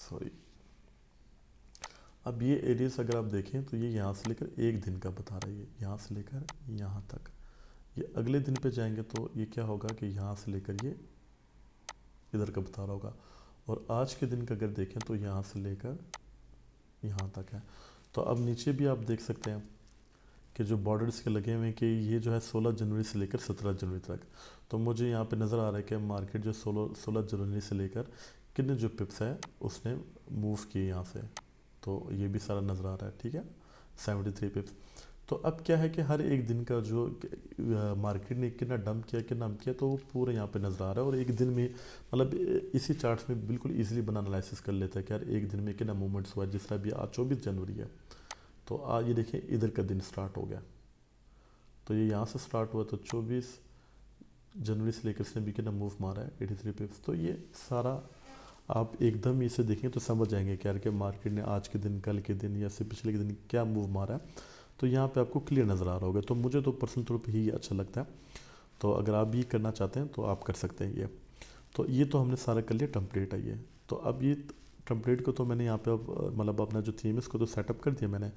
सॉरी, अब ये एरियस अगर आप देखें तो ये यहाँ से लेकर एक दिन का बता रहा है, ये यहाँ से लेकर यहाँ तक। ये अगले दिन पे जाएंगे तो ये क्या होगा कि यहाँ से लेकर ये इधर का बता रहा होगा। और आज के दिन का अगर देखें तो यहाँ से लेकर यहाँ तक है। तो अब नीचे भी आप देख सकते हैं कि जो बॉर्डर्स के लगे हुए हैं कि ये जो है 16 जनवरी से लेकर 17 जनवरी तक। तो मुझे यहाँ पे नज़र आ रहा है कि मार्केट जो 16 जनवरी से लेकर कितने जो पिप्स है उसने मूव किए यहाँ से, तो ये भी सारा नज़र आ रहा है, ठीक है, 73 पिप्स। तो अब क्या है कि हर एक दिन का जो मार्केट ने कितना डंप किया कितना अप किया तो वो पूरे यहाँ पे नज़र आ रहा है। और एक दिन में मतलब इसी चार्ट्स में बिल्कुल इजीली बना एनालिसिस कर लेता है कि यार एक दिन में कितना मूवमेंट्स हुआ है। जिस तरह भी आज 24 जनवरी है, तो आज ये देखिए इधर का दिन स्टार्ट हो गया, तो ये यहाँ से स्टार्ट हुआ, तो 24 जनवरी से लेकर इसने भी कितना मूव मारा है 83 पिप्स। तो ये सारा आप एकदम इसे देखें तो समझ जाएंगे कि यार कि मार्केट ने आज के दिन, कल के दिन या से पिछले के दिन क्या मूव मारा है। तो यहाँ पे आपको क्लियर नज़र आ रहा होगा। तो मुझे तो पर्सनल तौर पे ही अच्छा लगता है। तो अगर आप भी करना चाहते हैं तो आप कर सकते हैं ये। तो ये तो हमने सारा कर लिया, टेम्पलेट है ये। तो अब ये टेम्पलेट को तो मैंने यहाँ पे अब मतलब अपना जो थीम है इसको तो सेटअप कर दिया मैंने।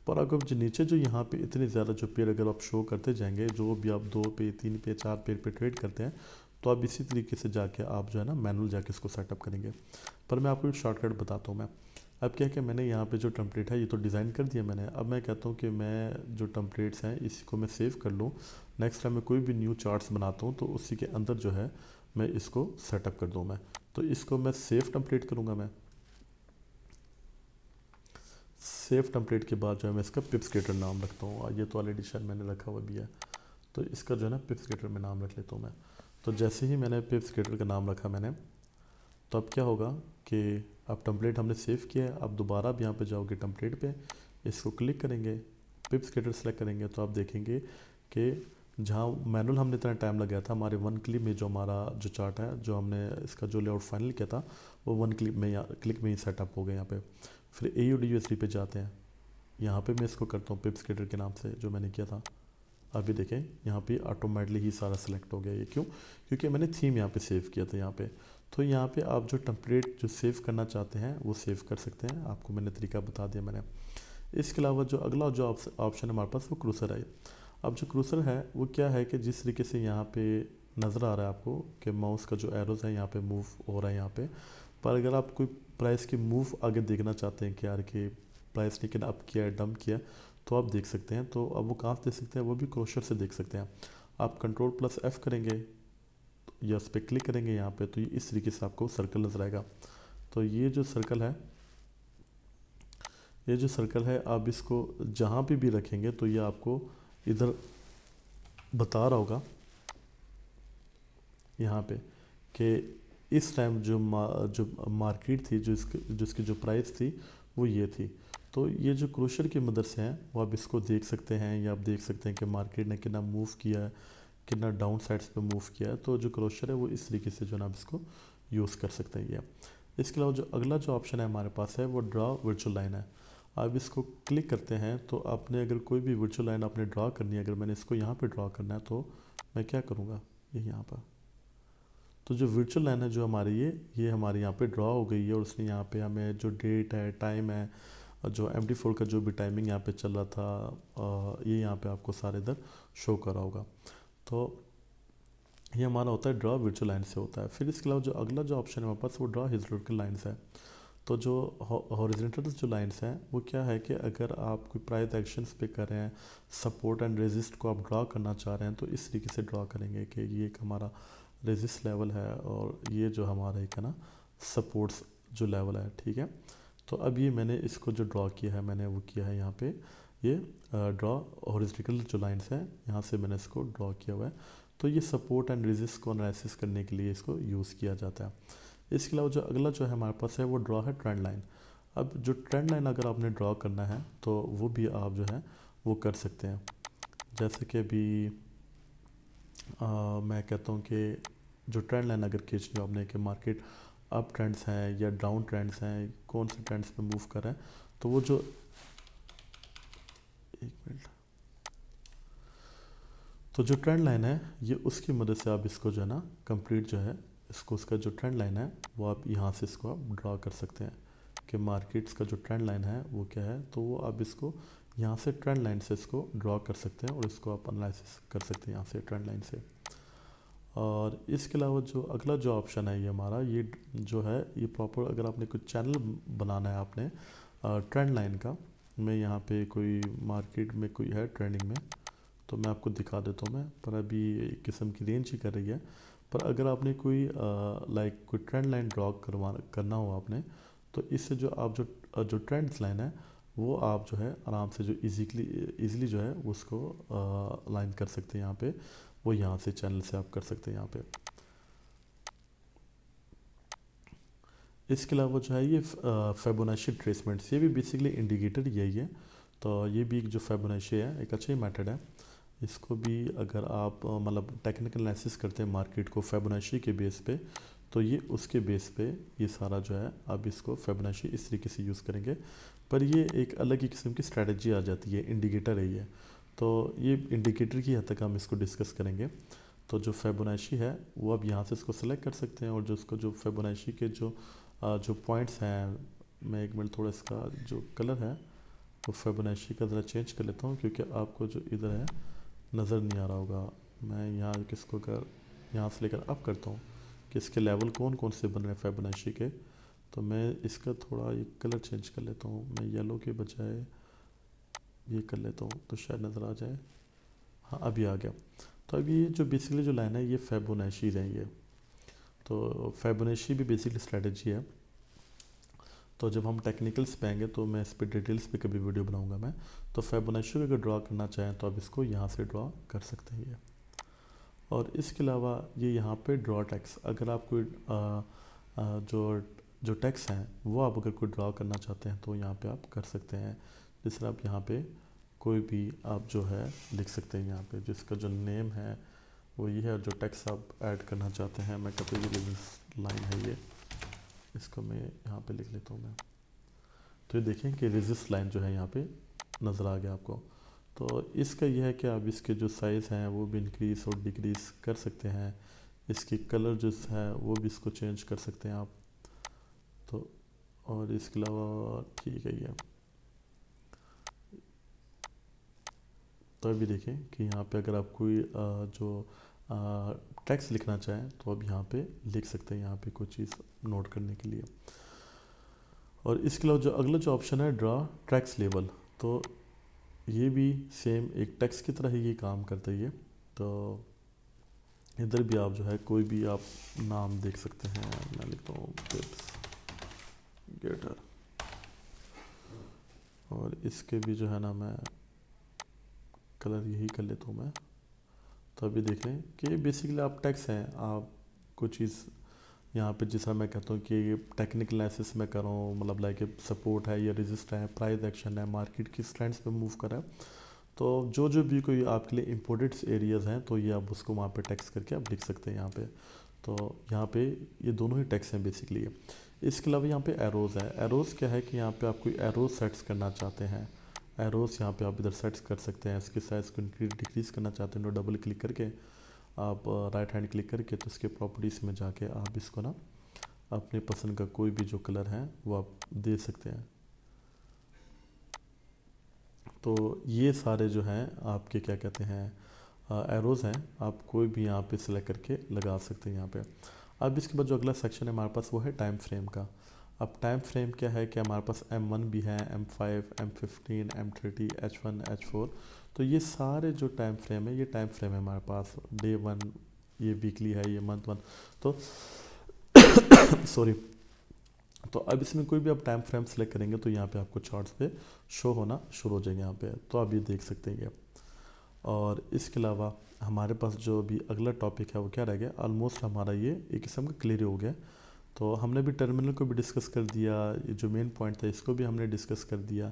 पर अगर जो नीचे जो यहाँ पे इतने ज़्यादा जो पेयर अगर आप शो करते जाएंगे, जो भी आप 2 पे 3 पे 4 पेयर पे ट्रेड करते हैं, तो आप इसी तरीके से जाके आप जो है ना मैनुअल जाके इसको सेटअप करेंगे। पर मैं आपको एक शॉर्टकट बताता हूँ मैं। अब क्या है कि मैंने यहाँ पे जो टेम्पलेट है ये तो डिज़ाइन कर दिया मैंने। अब मैं कहता हूँ कि मैं जो टेम्पलेट्स हैं इसी को मैं सेव कर लूँ। नेक्स्ट टाइम मैं कोई भी न्यू चार्ट्स बनाता हूँ तो उसी के अंदर जो है मैं इसको सेटअप कर दूँ मैं। तो इसको मैं सेव टेम्पलेट करूँगा मैं। सेव टेम्पलेट के बाद जो है मैं इसका पिप्स क्रिएटर नाम रखता हूँ। ये तो ऑलरेडी शायद मैंने रखा हुआ भी है, तो इसका जो है ना पिप्स क्रिएटर में नाम रख लेता हूँ मैं। तो जैसे ही मैंने पिप्स क्रिएटर का नाम रखा मैंने, तो अब क्या होगा कि अब टेम्पलेट हमने सेव किया है। अब दोबारा आप यहाँ पे जाओगे टेम्पलेट पे, इसको क्लिक करेंगे, पिप्स क्रिएटर सेलेक्ट करेंगे, तो आप देखेंगे कि जहाँ मैनुअल हमने इतना टाइम लगाया था, हमारे 1 क्लिक में जो हमारा जो चार्ट है, जो हमने इसका जो लेआउट फाइनल किया था, वो 1 क्लिक में ही सेटअप हो गया यहाँ पे। फिर AUD पे जाते हैं, यहाँ पे मैं इसको करता हूँ पिप्स क्रिएटर के नाम से जो मैंने किया था। अभी देखें यहाँ पे ऑटोमेटिकली ही सारा सेलेक्ट हो गया। ये क्यों? क्योंकि मैंने थीम यहाँ पे सेव किया था यहाँ पे। तो यहाँ पे आप जो टेम्पलेट जो सेव करना चाहते हैं वो सेव कर सकते हैं। आपको मैंने तरीका बता दिया मैंने। इसके अलावा जो अगला जो ऑप्शन है हमारे पास वो क्रूसर है। अब जो क्रूसर है वो क्या है कि जिस तरीके से यहाँ पे नज़र आ रहा है आपको कि माउस का जो एरोज़ है यहाँ पे मूव हो रहा है यहाँ पे। पर अगर आप कोई प्राइस की मूव आगे देखना चाहते हैं कि यार कि प्राइस ने कितना अप किया है, डंप किया, तो आप देख सकते हैं। तो अब वो कहाँ से देख सकते हैं? वो भी क्रोशर से देख सकते हैं। आप Ctrl+F करेंगे या उस पर क्लिक करेंगे यहाँ पे, तो ये इस तरीके से आपको सर्कल नजर आएगा। तो ये जो सर्कल है, ये जो सर्कल है, आप इसको जहाँ पे भी रखेंगे तो ये आपको इधर बता रहा होगा यहाँ पे कि इस टाइम जो मार्केट थी, जो इसकी जो प्राइस थी वो ये थी। तो ये जो क्रोशर की मदद से हैं वो आप इसको देख सकते हैं, या आप देख सकते हैं कि मार्केट ने कितना मूव किया है, कितना डाउन साइड्स पे मूव किया है। तो जो क्रोशर है वो इस तरीके से जो है ना आप इसको यूज़ कर सकते हैं। ये इसके अलावा जो अगला जो ऑप्शन है हमारे पास है वो ड्रा वर्चुअल लाइन है। आप इसको क्लिक करते हैं तो आपने अगर कोई भी वर्चुअल लाइन आपने ड्रा करनी है, अगर मैंने इसको यहाँ पे ड्रा करना है तो मैं क्या करूँगा, ये यहाँ पर, तो जो वर्चुअल लाइन है जो हमारी ये हमारी यहाँ पे ड्रॉ हो गई है, और उसने यहाँ पे हमें जो डेट है, टाइम है, और जो MT4 का जो भी टाइमिंग यहाँ पे चल रहा था, ये यहाँ पे आपको सारे इधर शो करा होगा। तो ये हमारा होता है ड्रॉ वर्चुअल लाइन से होता है। फिर इसके अलावा जो अगला जो ऑप्शन है हमारे पास वो ड्रॉ हिस्टोरिकल लाइन्स है। तो जो हॉरिजॉन्टल जो लाइंस हैं वो क्या है कि अगर आप कोई प्राइस एक्शंस पे कर रहे हैं, सपोर्ट एंड रेजिस्ट को आप ड्रॉ करना चाह रहे हैं, तो इस तरीके से ड्रॉ करेंगे कि ये एक हमारा रेजिस्ट लेवल है और ये जो हमारा एक है ना सपोर्ट्स जो लेवल है, ठीक है। तो अब ये मैंने इसको जो ड्रॉ किया है मैंने वो किया है यहाँ पे ये ड्रॉ हॉरिजॉन्टल जो लाइंस हैं यहाँ से मैंने इसको ड्रॉ किया हुआ है। तो ये सपोर्ट एंड रेजिस्ट को एनालिसिस करने के लिए इसको यूज़ किया जाता है। इसके अलावा जो अगला जो है हमारे पास है वो ड्रॉ है ट्रेंड लाइन। अब जो ट्रेंड लाइन अगर आपने ड्रॉ करना है तो वो भी आप जो है वो कर सकते हैं। जैसे कि अभी मैं कहता हूँ कि जो ट्रेंड लाइन अगर खींचनी हो आपने कि मार्केट अप ट्रेंड्स हैं या डाउन ट्रेंड्स हैं, कौन से ट्रेंड्स पे मूव कर रहे हैं, तो वो जो एक मिनट, तो जो ट्रेंड लाइन है ये उसकी मदद से आप इसको जो है ना कंप्लीट जो है इसको उसका जो ट्रेंड लाइन है वो आप यहाँ से इसको आप ड्रॉ कर सकते हैं कि मार्केट्स का जो ट्रेंड लाइन है वो क्या है, तो वो आप इसको यहाँ से ट्रेंड लाइन से इसको ड्रॉ कर सकते हैं और इसको आप एनालिसिस कर सकते हैं यहाँ से ट्रेंड लाइन से। और इसके अलावा जो अगला जो ऑप्शन है ये हमारा ये जो है ये प्रॉपर अगर आपने कुछ चैनल बनाना है आपने ट्रेंड लाइन का, मैं यहाँ पे कोई मार्केट में कोई है ट्रेंडिंग में तो मैं आपको दिखा देता हूँ मैं, पर अभी एक किस्म की रेंज ही कर रही है। पर अगर आपने कोई लाइक कोई ट्रेंड लाइन ड्रॉ करना हो आपने, तो इससे जो आप जो ट्रेंड्स लाइन है वो आप जो है आराम से जो इजीली जो है उसको लाइन कर सकते हैं यहाँ पे, वो यहाँ से चैनल से आप कर सकते हैं यहाँ पे। इसके अलावा जो है ये फिबोनाची ट्रेसमेंट्स, ये भी बेसिकली इंडिकेटर यही है। तो ये भी एक जो फिबोनाची है एक अच्छा ही मेथड है। इसको भी अगर आप मतलब टेक्निकल एनालिसिस करते हैं मार्केट को फिबोनाची के बेस पे, तो ये उसके बेस पे ये सारा जो है आप इसको फिबोनाची इस तरीके से यूज़ करेंगे। पर ये एक अलग ही किस्म की स्ट्रेटजी आ जाती है, इंडिकेटर है ये। तो ये इंडिकेटर की हद तक हम इसको डिस्कस करेंगे। तो जो फिबोनाची है वो आप यहाँ से इसको सेलेक्ट कर सकते हैं, और जो उसको जो फिबोनाची के जो पॉइंट्स हैं, मैं एक मिनट थोड़ा इसका जो कलर है वो फिबोनाची का ज़रा चेंज कर लेता हूँ क्योंकि आपको जो इधर है नज़र नहीं आ रहा होगा। मैं यहाँ किसको कर यहाँ से लेकर अप करता हूँ कि इसके लेवल कौन कौन से बन रहे हैं फिबोनाची के, तो मैं इसका थोड़ा ये कलर चेंज कर लेता हूँ, मैं येलो के बजाय ये कर लेता हूँ तो शायद नज़र आ जाए। हाँ अभी आ गया। तो अभी ये जो बेसिकली जो लाइन है ये फिबोनाची है ये। तो फिबोनाची भी बेसिकली स्ट्रेटजी है। तो जब हम टेक्निकल्स पे आएंगे तो मैं इस पर डिटेल्स पे कभी वीडियो बनाऊंगा मैं। तो फिबोनाची को अगर ड्रॉ करना चाहें तो आप इसको यहाँ से ड्रॉ कर सकते हैं ये। और इसके अलावा ये यहाँ पे ड्रॉ टेक्स, अगर आप कोई जो टेक्स हैं वो आप अगर कोई ड्रॉ करना चाहते हैं तो यहाँ पे आप कर सकते हैं। जिस तरह आप यहाँ पे कोई भी आप जो है लिख सकते हैं यहाँ पे जिसका जो नेम है वो ये है, और जो टेक्स्ट आप ऐड करना चाहते हैं, मैं कहता हूँ ये लाइन है ये, इसको मैं यहाँ पे लिख लेता हूँ मैं। तो ये देखें कि रेजिस्ट लाइन जो है यहाँ पे नज़र आ गया आपको। तो इसका यह है कि आप इसके जो साइज़ हैं वो भी इंक्रीज़ और डिक्रीज़ कर सकते हैं। इसकी कलर जो है वो भी इसको चेंज कर सकते हैं आप। तो और इसके अलावा ठीक है ये। तो अभी देखें कि यहाँ पे अगर आप कोई जो टेक्स्ट लिखना चाहें तो आप यहाँ पे लिख सकते हैं, यहाँ पे कोई चीज़ नोट करने के लिए। और इसके अलावा जो अगला जो ऑप्शन है ड्रा टेक्स्ट लेबल, तो ये भी सेम एक टेक्स्ट की तरह ही ये काम करता है ये। तो इधर भी आप जो है कोई भी आप नाम देख सकते हैं, मैं लिखता हूँ टिप्स गेटर, और इसके भी जो है ना मैं कलर यही कर लेता हूँ मैं। तो अभी देख लें कि बेसिकली आप टेक्स्ट हैं, आप कुछ चीज़ यहाँ पे जिस तरह मैं कहता हूँ कि ये टेक्निकल एनालिसिस में कर रहा हूँ, मतलब लाइक सपोर्ट है या रेजिस्ट है, प्राइस एक्शन है, मार्केट किस ट्रेंड्स पे मूव कर रहा है, तो जो भी कोई आपके लिए इम्पोर्टेंट एरियाज़ हैं तो ये आप उसको वहाँ पे टेक्स्ट करके आप लिख सकते हैं यहाँ पे। तो यहाँ पे ये दोनों ही टेक्स्ट हैं बेसिकली। इसके अलावा यहाँ पे एरोज़ है। एरोज़ क्या है कि यहाँ पे आप कोई एरोज़ सेट्स करना चाहते हैं, एरोज़ यहाँ पे आप इधर सेट्स कर सकते हैं। इसके साइज़ को इंक्रीज डिक्रीज़ करना चाहते हैं तो डबल क्लिक करके आप राइट हैंड क्लिक करके तो इसके प्रॉपर्टीज़ में जाके आप इसको ना अपने पसंद का कोई भी जो कलर है वो आप दे सकते हैं। तो ये सारे जो हैं आपके क्या कहते हैं एरोज़ हैं, आप कोई भी यहाँ पे सिलेक्ट करके लगा सकते हैं यहाँ पे। अब इसके बाद जो अगला सेक्शन है हमारे पास वो है टाइम फ्रेम का। अब टाइम फ्रेम क्या है कि हमारे पास M1 भी है, M5, M15, M30, H1, H4। तो ये सारे जो टाइम फ्रेम है ये टाइम फ्रेम है हमारे पास, डे 1, ये वीकली है, ये मंथ 1। तो सॉरी। तो अब इसमें कोई भी आप टाइम फ्रेम सेलेक्ट करेंगे तो यहाँ पे आपको चार्ट्स पे शो होना शुरू हो जाएंगे यहाँ पे, तो आप ये देख सकते हैं ये। और इसके अलावा हमारे पास जो भी अगला टॉपिक है वो क्या रह गया, ऑलमोस्ट हमारा ये एक किस्म का क्लियर हो गया। तो हमने भी टर्मिनल को भी डिस्कस कर दिया, ये जो मेन पॉइंट था इसको भी हमने डिस्कस कर दिया,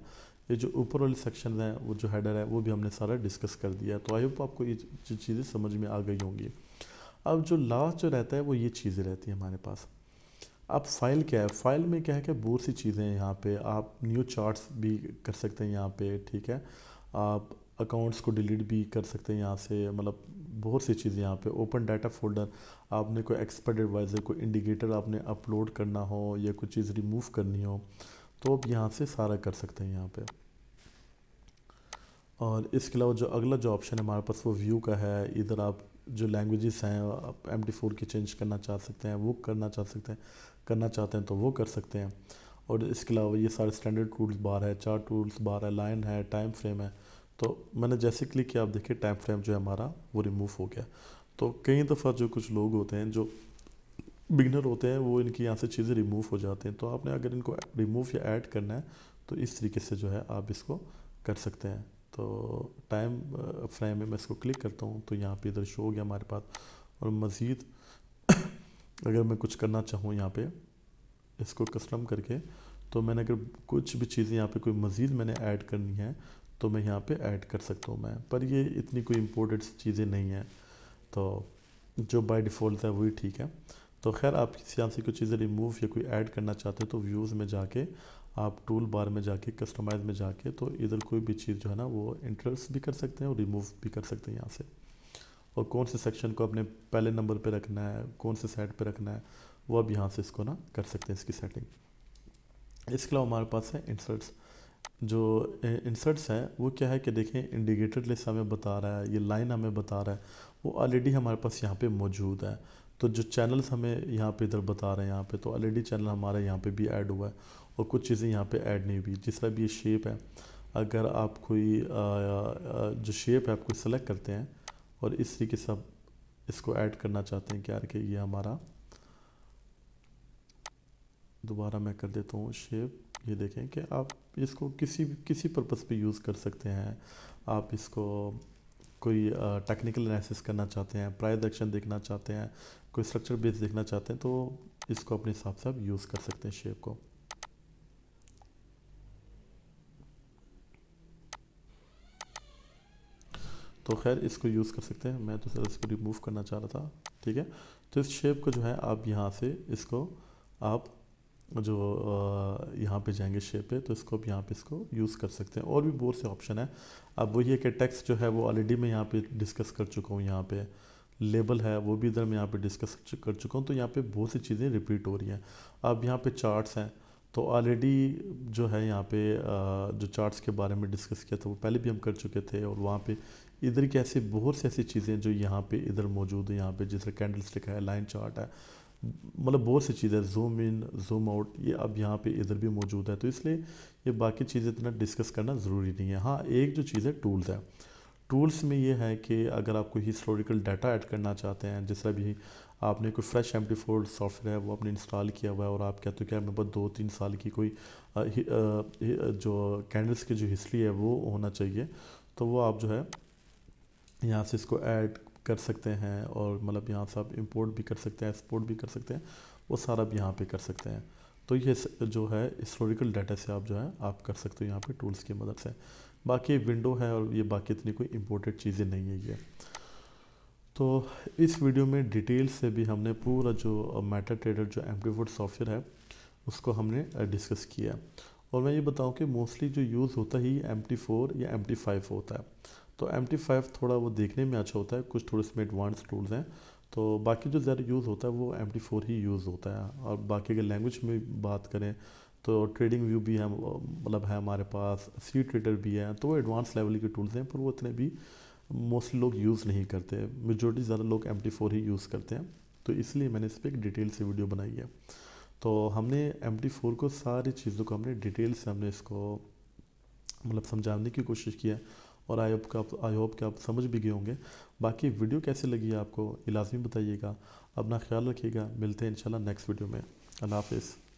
ये जो ऊपर वाले सेक्शन है वो जो हेडर है वो भी हमने सारा डिस्कस कर दिया। तो आई होप आपको ये चीज़ें समझ में आ गई होंगी। अब जो लास्ट जो रहता है वो ये चीज़ें रहती हैं हमारे पास। अब फाइल क्या है, फाइल में क्या है कि बहुत सी चीज़ें हैं यहाँ पे, आप न्यू चार्ट्स भी कर सकते हैं यहाँ पे, ठीक है। आप अकाउंट्स को डिलीट भी कर सकते हैं यहाँ से, मतलब बहुत सी चीज़ें यहाँ पे। ओपन डाटा फोल्डर, आपने कोई एक्सपर्ट एडवाइज़र कोई इंडिकेटर आपने अपलोड करना हो या कोई चीज़ रिमूव करनी हो तो आप यहाँ से सारा कर सकते हैं यहाँ पे। और इसके अलावा जो अगला जो ऑप्शन है हमारे पास वो व्यू का है। इधर आप जो लैंग्वेजेस हैं आप MD4 की चेंज करना चाह सकते हैं, वो करना चाहते हैं तो वो कर सकते हैं। और इसके अलावा ये सारे स्टैंडर्ड टूल्स बार है, चार्ट टूल्स बार है, लाइन है, टाइम फ्रेम है। तो मैंने जैसे क्लिक किया आप देखिए टाइम फ्रेम जो है हमारा वो रिमूव हो गया। तो कई दफ़ा जो कुछ लोग होते हैं जो बिगनर होते हैं वो इनकी यहाँ से चीज़ें रिमूव हो जाते हैं। तो आपने अगर इनको रिमूव या ऐड करना है तो इस तरीके से जो है आप इसको कर सकते हैं। तो टाइम फ्रेम में मैं इसको क्लिक करता हूँ तो यहाँ पे इधर शो हो गया हमारे पास। और मज़ीद अगर मैं कुछ करना चाहूँ यहाँ पे इसको कस्टम करके, तो मैंने अगर कुछ भी चीज़ें यहाँ पे कोई मज़ीद मैंने ऐड करनी है तो मैं यहाँ पे ऐड कर सकता हूँ मैं, पर ये इतनी कोई इम्पोर्टेंट चीज़ें नहीं हैं। तो जो बाय डिफ़ॉल्ट है वही ठीक है। तो खैर आप किसी यहाँ से कोई चीज़ें रिमूव या कोई ऐड करना चाहते हैं तो व्यूज़ में जाके आप टूल बार में जाके कस्टमाइज़ में जाके तो इधर कोई भी चीज़ जो है ना वो इंटरेस्ट भी कर सकते हैं और रिमूव भी कर सकते हैं यहाँ से। और कौन से सेक्शन को अपने पहले नंबर पे रखना है, कौन से साइड पे रखना है, वो अब यहाँ से इसको ना कर सकते हैं इसकी सेटिंग। इसके अलावा हमारे पास है इंसर्ट्स। जो इंसर्ट्स हैं वो क्या है कि देखें इंडिकेटर लिस्ट हमें बता रहा है, ये लाइन हमें बता रहा है, वो ऑलरेडी हमारे पास यहाँ पे मौजूद है। तो जो चैनल्स हमें यहाँ पे इधर बता रहे हैं यहाँ पे, तो ऑलरेडी चैनल हमारा यहाँ पे भी ऐड हुआ है और कुछ चीज़ें यहाँ पे ऐड नहीं हुई। जिस तरह भी ये शेप है, अगर आप कोई जो शेप है आप कोई सेलेक्ट करते हैं और इस तरीके से आप इसको ऐड करना चाहते हैं क्या कि ये हमारा, दोबारा मैं कर देता हूँ शेप, ये देखें कि आप इसको किसी पर्पस पे यूज़ कर सकते हैं। आप इसको कोई टेक्निकल एनालिसिस करना चाहते हैं, प्राइस एक्शन देखना चाहते हैं, कोई स्ट्रक्चर बेस देखना चाहते हैं तो इसको अपने हिसाब से आप यूज़ कर सकते हैं शेप को। तो खैर इसको यूज़ कर सकते हैं, मैं तो सर इसको रिमूव करना चाह रहा था, ठीक है। तो इस शेप को जो है आप यहाँ से इसको आप जो यहाँ पे जाएंगे शेप पे तो इसको आप यहाँ पे इसको यूज़ कर सकते हैं। और भी बहुत से ऑप्शन है। अब वही है कि टेक्स्ट जो है वो ऑलरेडी मैं यहाँ पे डिस्कस कर चुका हूँ, यहाँ पे लेबल है वो भी इधर मैं यहाँ पे डिस्कस कर चुका हूँ। तो यहाँ पे बहुत सी चीज़ें रिपीट हो रही हैं। अब यहाँ पे चार्ट्स हैं तो ऑलरेडी जो है यहाँ पे जो चार्ट्स के बारे में डिस्कस किया था वो पहले भी हम कर चुके थे। और वहाँ पे इधर की ऐसी बहुत सी ऐसी चीज़ें जो यहाँ पे इधर मौजूद है, यहाँ पे जैसे कैंडल स्टिक है, लाइन चार्ट है, मतलब बहुत सी चीज़ें, जूम इन जूम आउट, ये अब यहाँ पे इधर भी मौजूद है। तो इसलिए ये बाकी चीज़ें इतना डिस्कस करना ज़रूरी नहीं है। हाँ एक जो चीज़ है टूल्स है, टूल्स में ये है कि अगर आप कोई हिस्टोरिकल डाटा ऐड करना चाहते हैं, जिस तरह भी आपने कोई फ्रेश MD4 सॉफ्टवेयर है वो आपने इंस्टॉल किया हुआ है और आप कहते हो कि मेरे पास 2-3 साल की कोई जो कैंडल्स की जो हिस्ट्री है वो होना चाहिए, तो वो आप जो है यहाँ से इसको ऐड कर सकते हैं। और मतलब यहाँ से आप इंपोर्ट भी कर सकते हैं, एक्सपोर्ट भी कर सकते हैं, वो सारा भी यहाँ पे कर सकते हैं। तो ये जो है हिस्टोरिकल डाटा से आप जो है आप कर सकते हो यहाँ पे टूल्स की मदद से। बाकी विंडो है और ये बाकी इतनी कोई इम्पोर्टेंट चीज़ें नहीं है ये। तो इस वीडियो में डिटेल से भी हमने पूरा जो मेटाट्रेडर जो MD4 सॉफ्टवेयर है उसको हमने डिस्कस किया। और मैं ये बताऊं कि मोस्टली जो यूज़ होता ही MD4 या MD5 होता है। तो MT5 थोड़ा वो देखने में अच्छा होता है, कुछ थोड़े इसमें एडवांस टूल्स हैं। तो बाकी जो ज़्यादा यूज़ होता है वो MT4 ही यूज़ होता है। और बाकी अगर लैंग्वेज में बात करें तो ट्रेडिंग व्यू भी है, मतलब है हमारे पास, सी ट्रेडर भी है। तो वो एडवांस लेवल के टूल्स हैं, पर वो इतने भी मोस्टली लोग यूज़ नहीं करते। मेजोरिटी ज़्यादा लोग MT4 ही यूज़ करते हैं। तो इसलिए मैंने इस पर एक डिटेल से वीडियो बनाई है। तो हमने MT4 को सारी चीज़ों को हमने डिटेल से हमने इसको मतलब समझाने की कोशिश की है। और आई होप कि आप समझ भी गए होंगे। बाकी वीडियो कैसी लगी है आपको ये लाजमी बताइएगा। अपना ख्याल रखिएगा, मिलते हैं इंशाल्लाह नेक्स्ट वीडियो में। अल्लाह हाफिज़।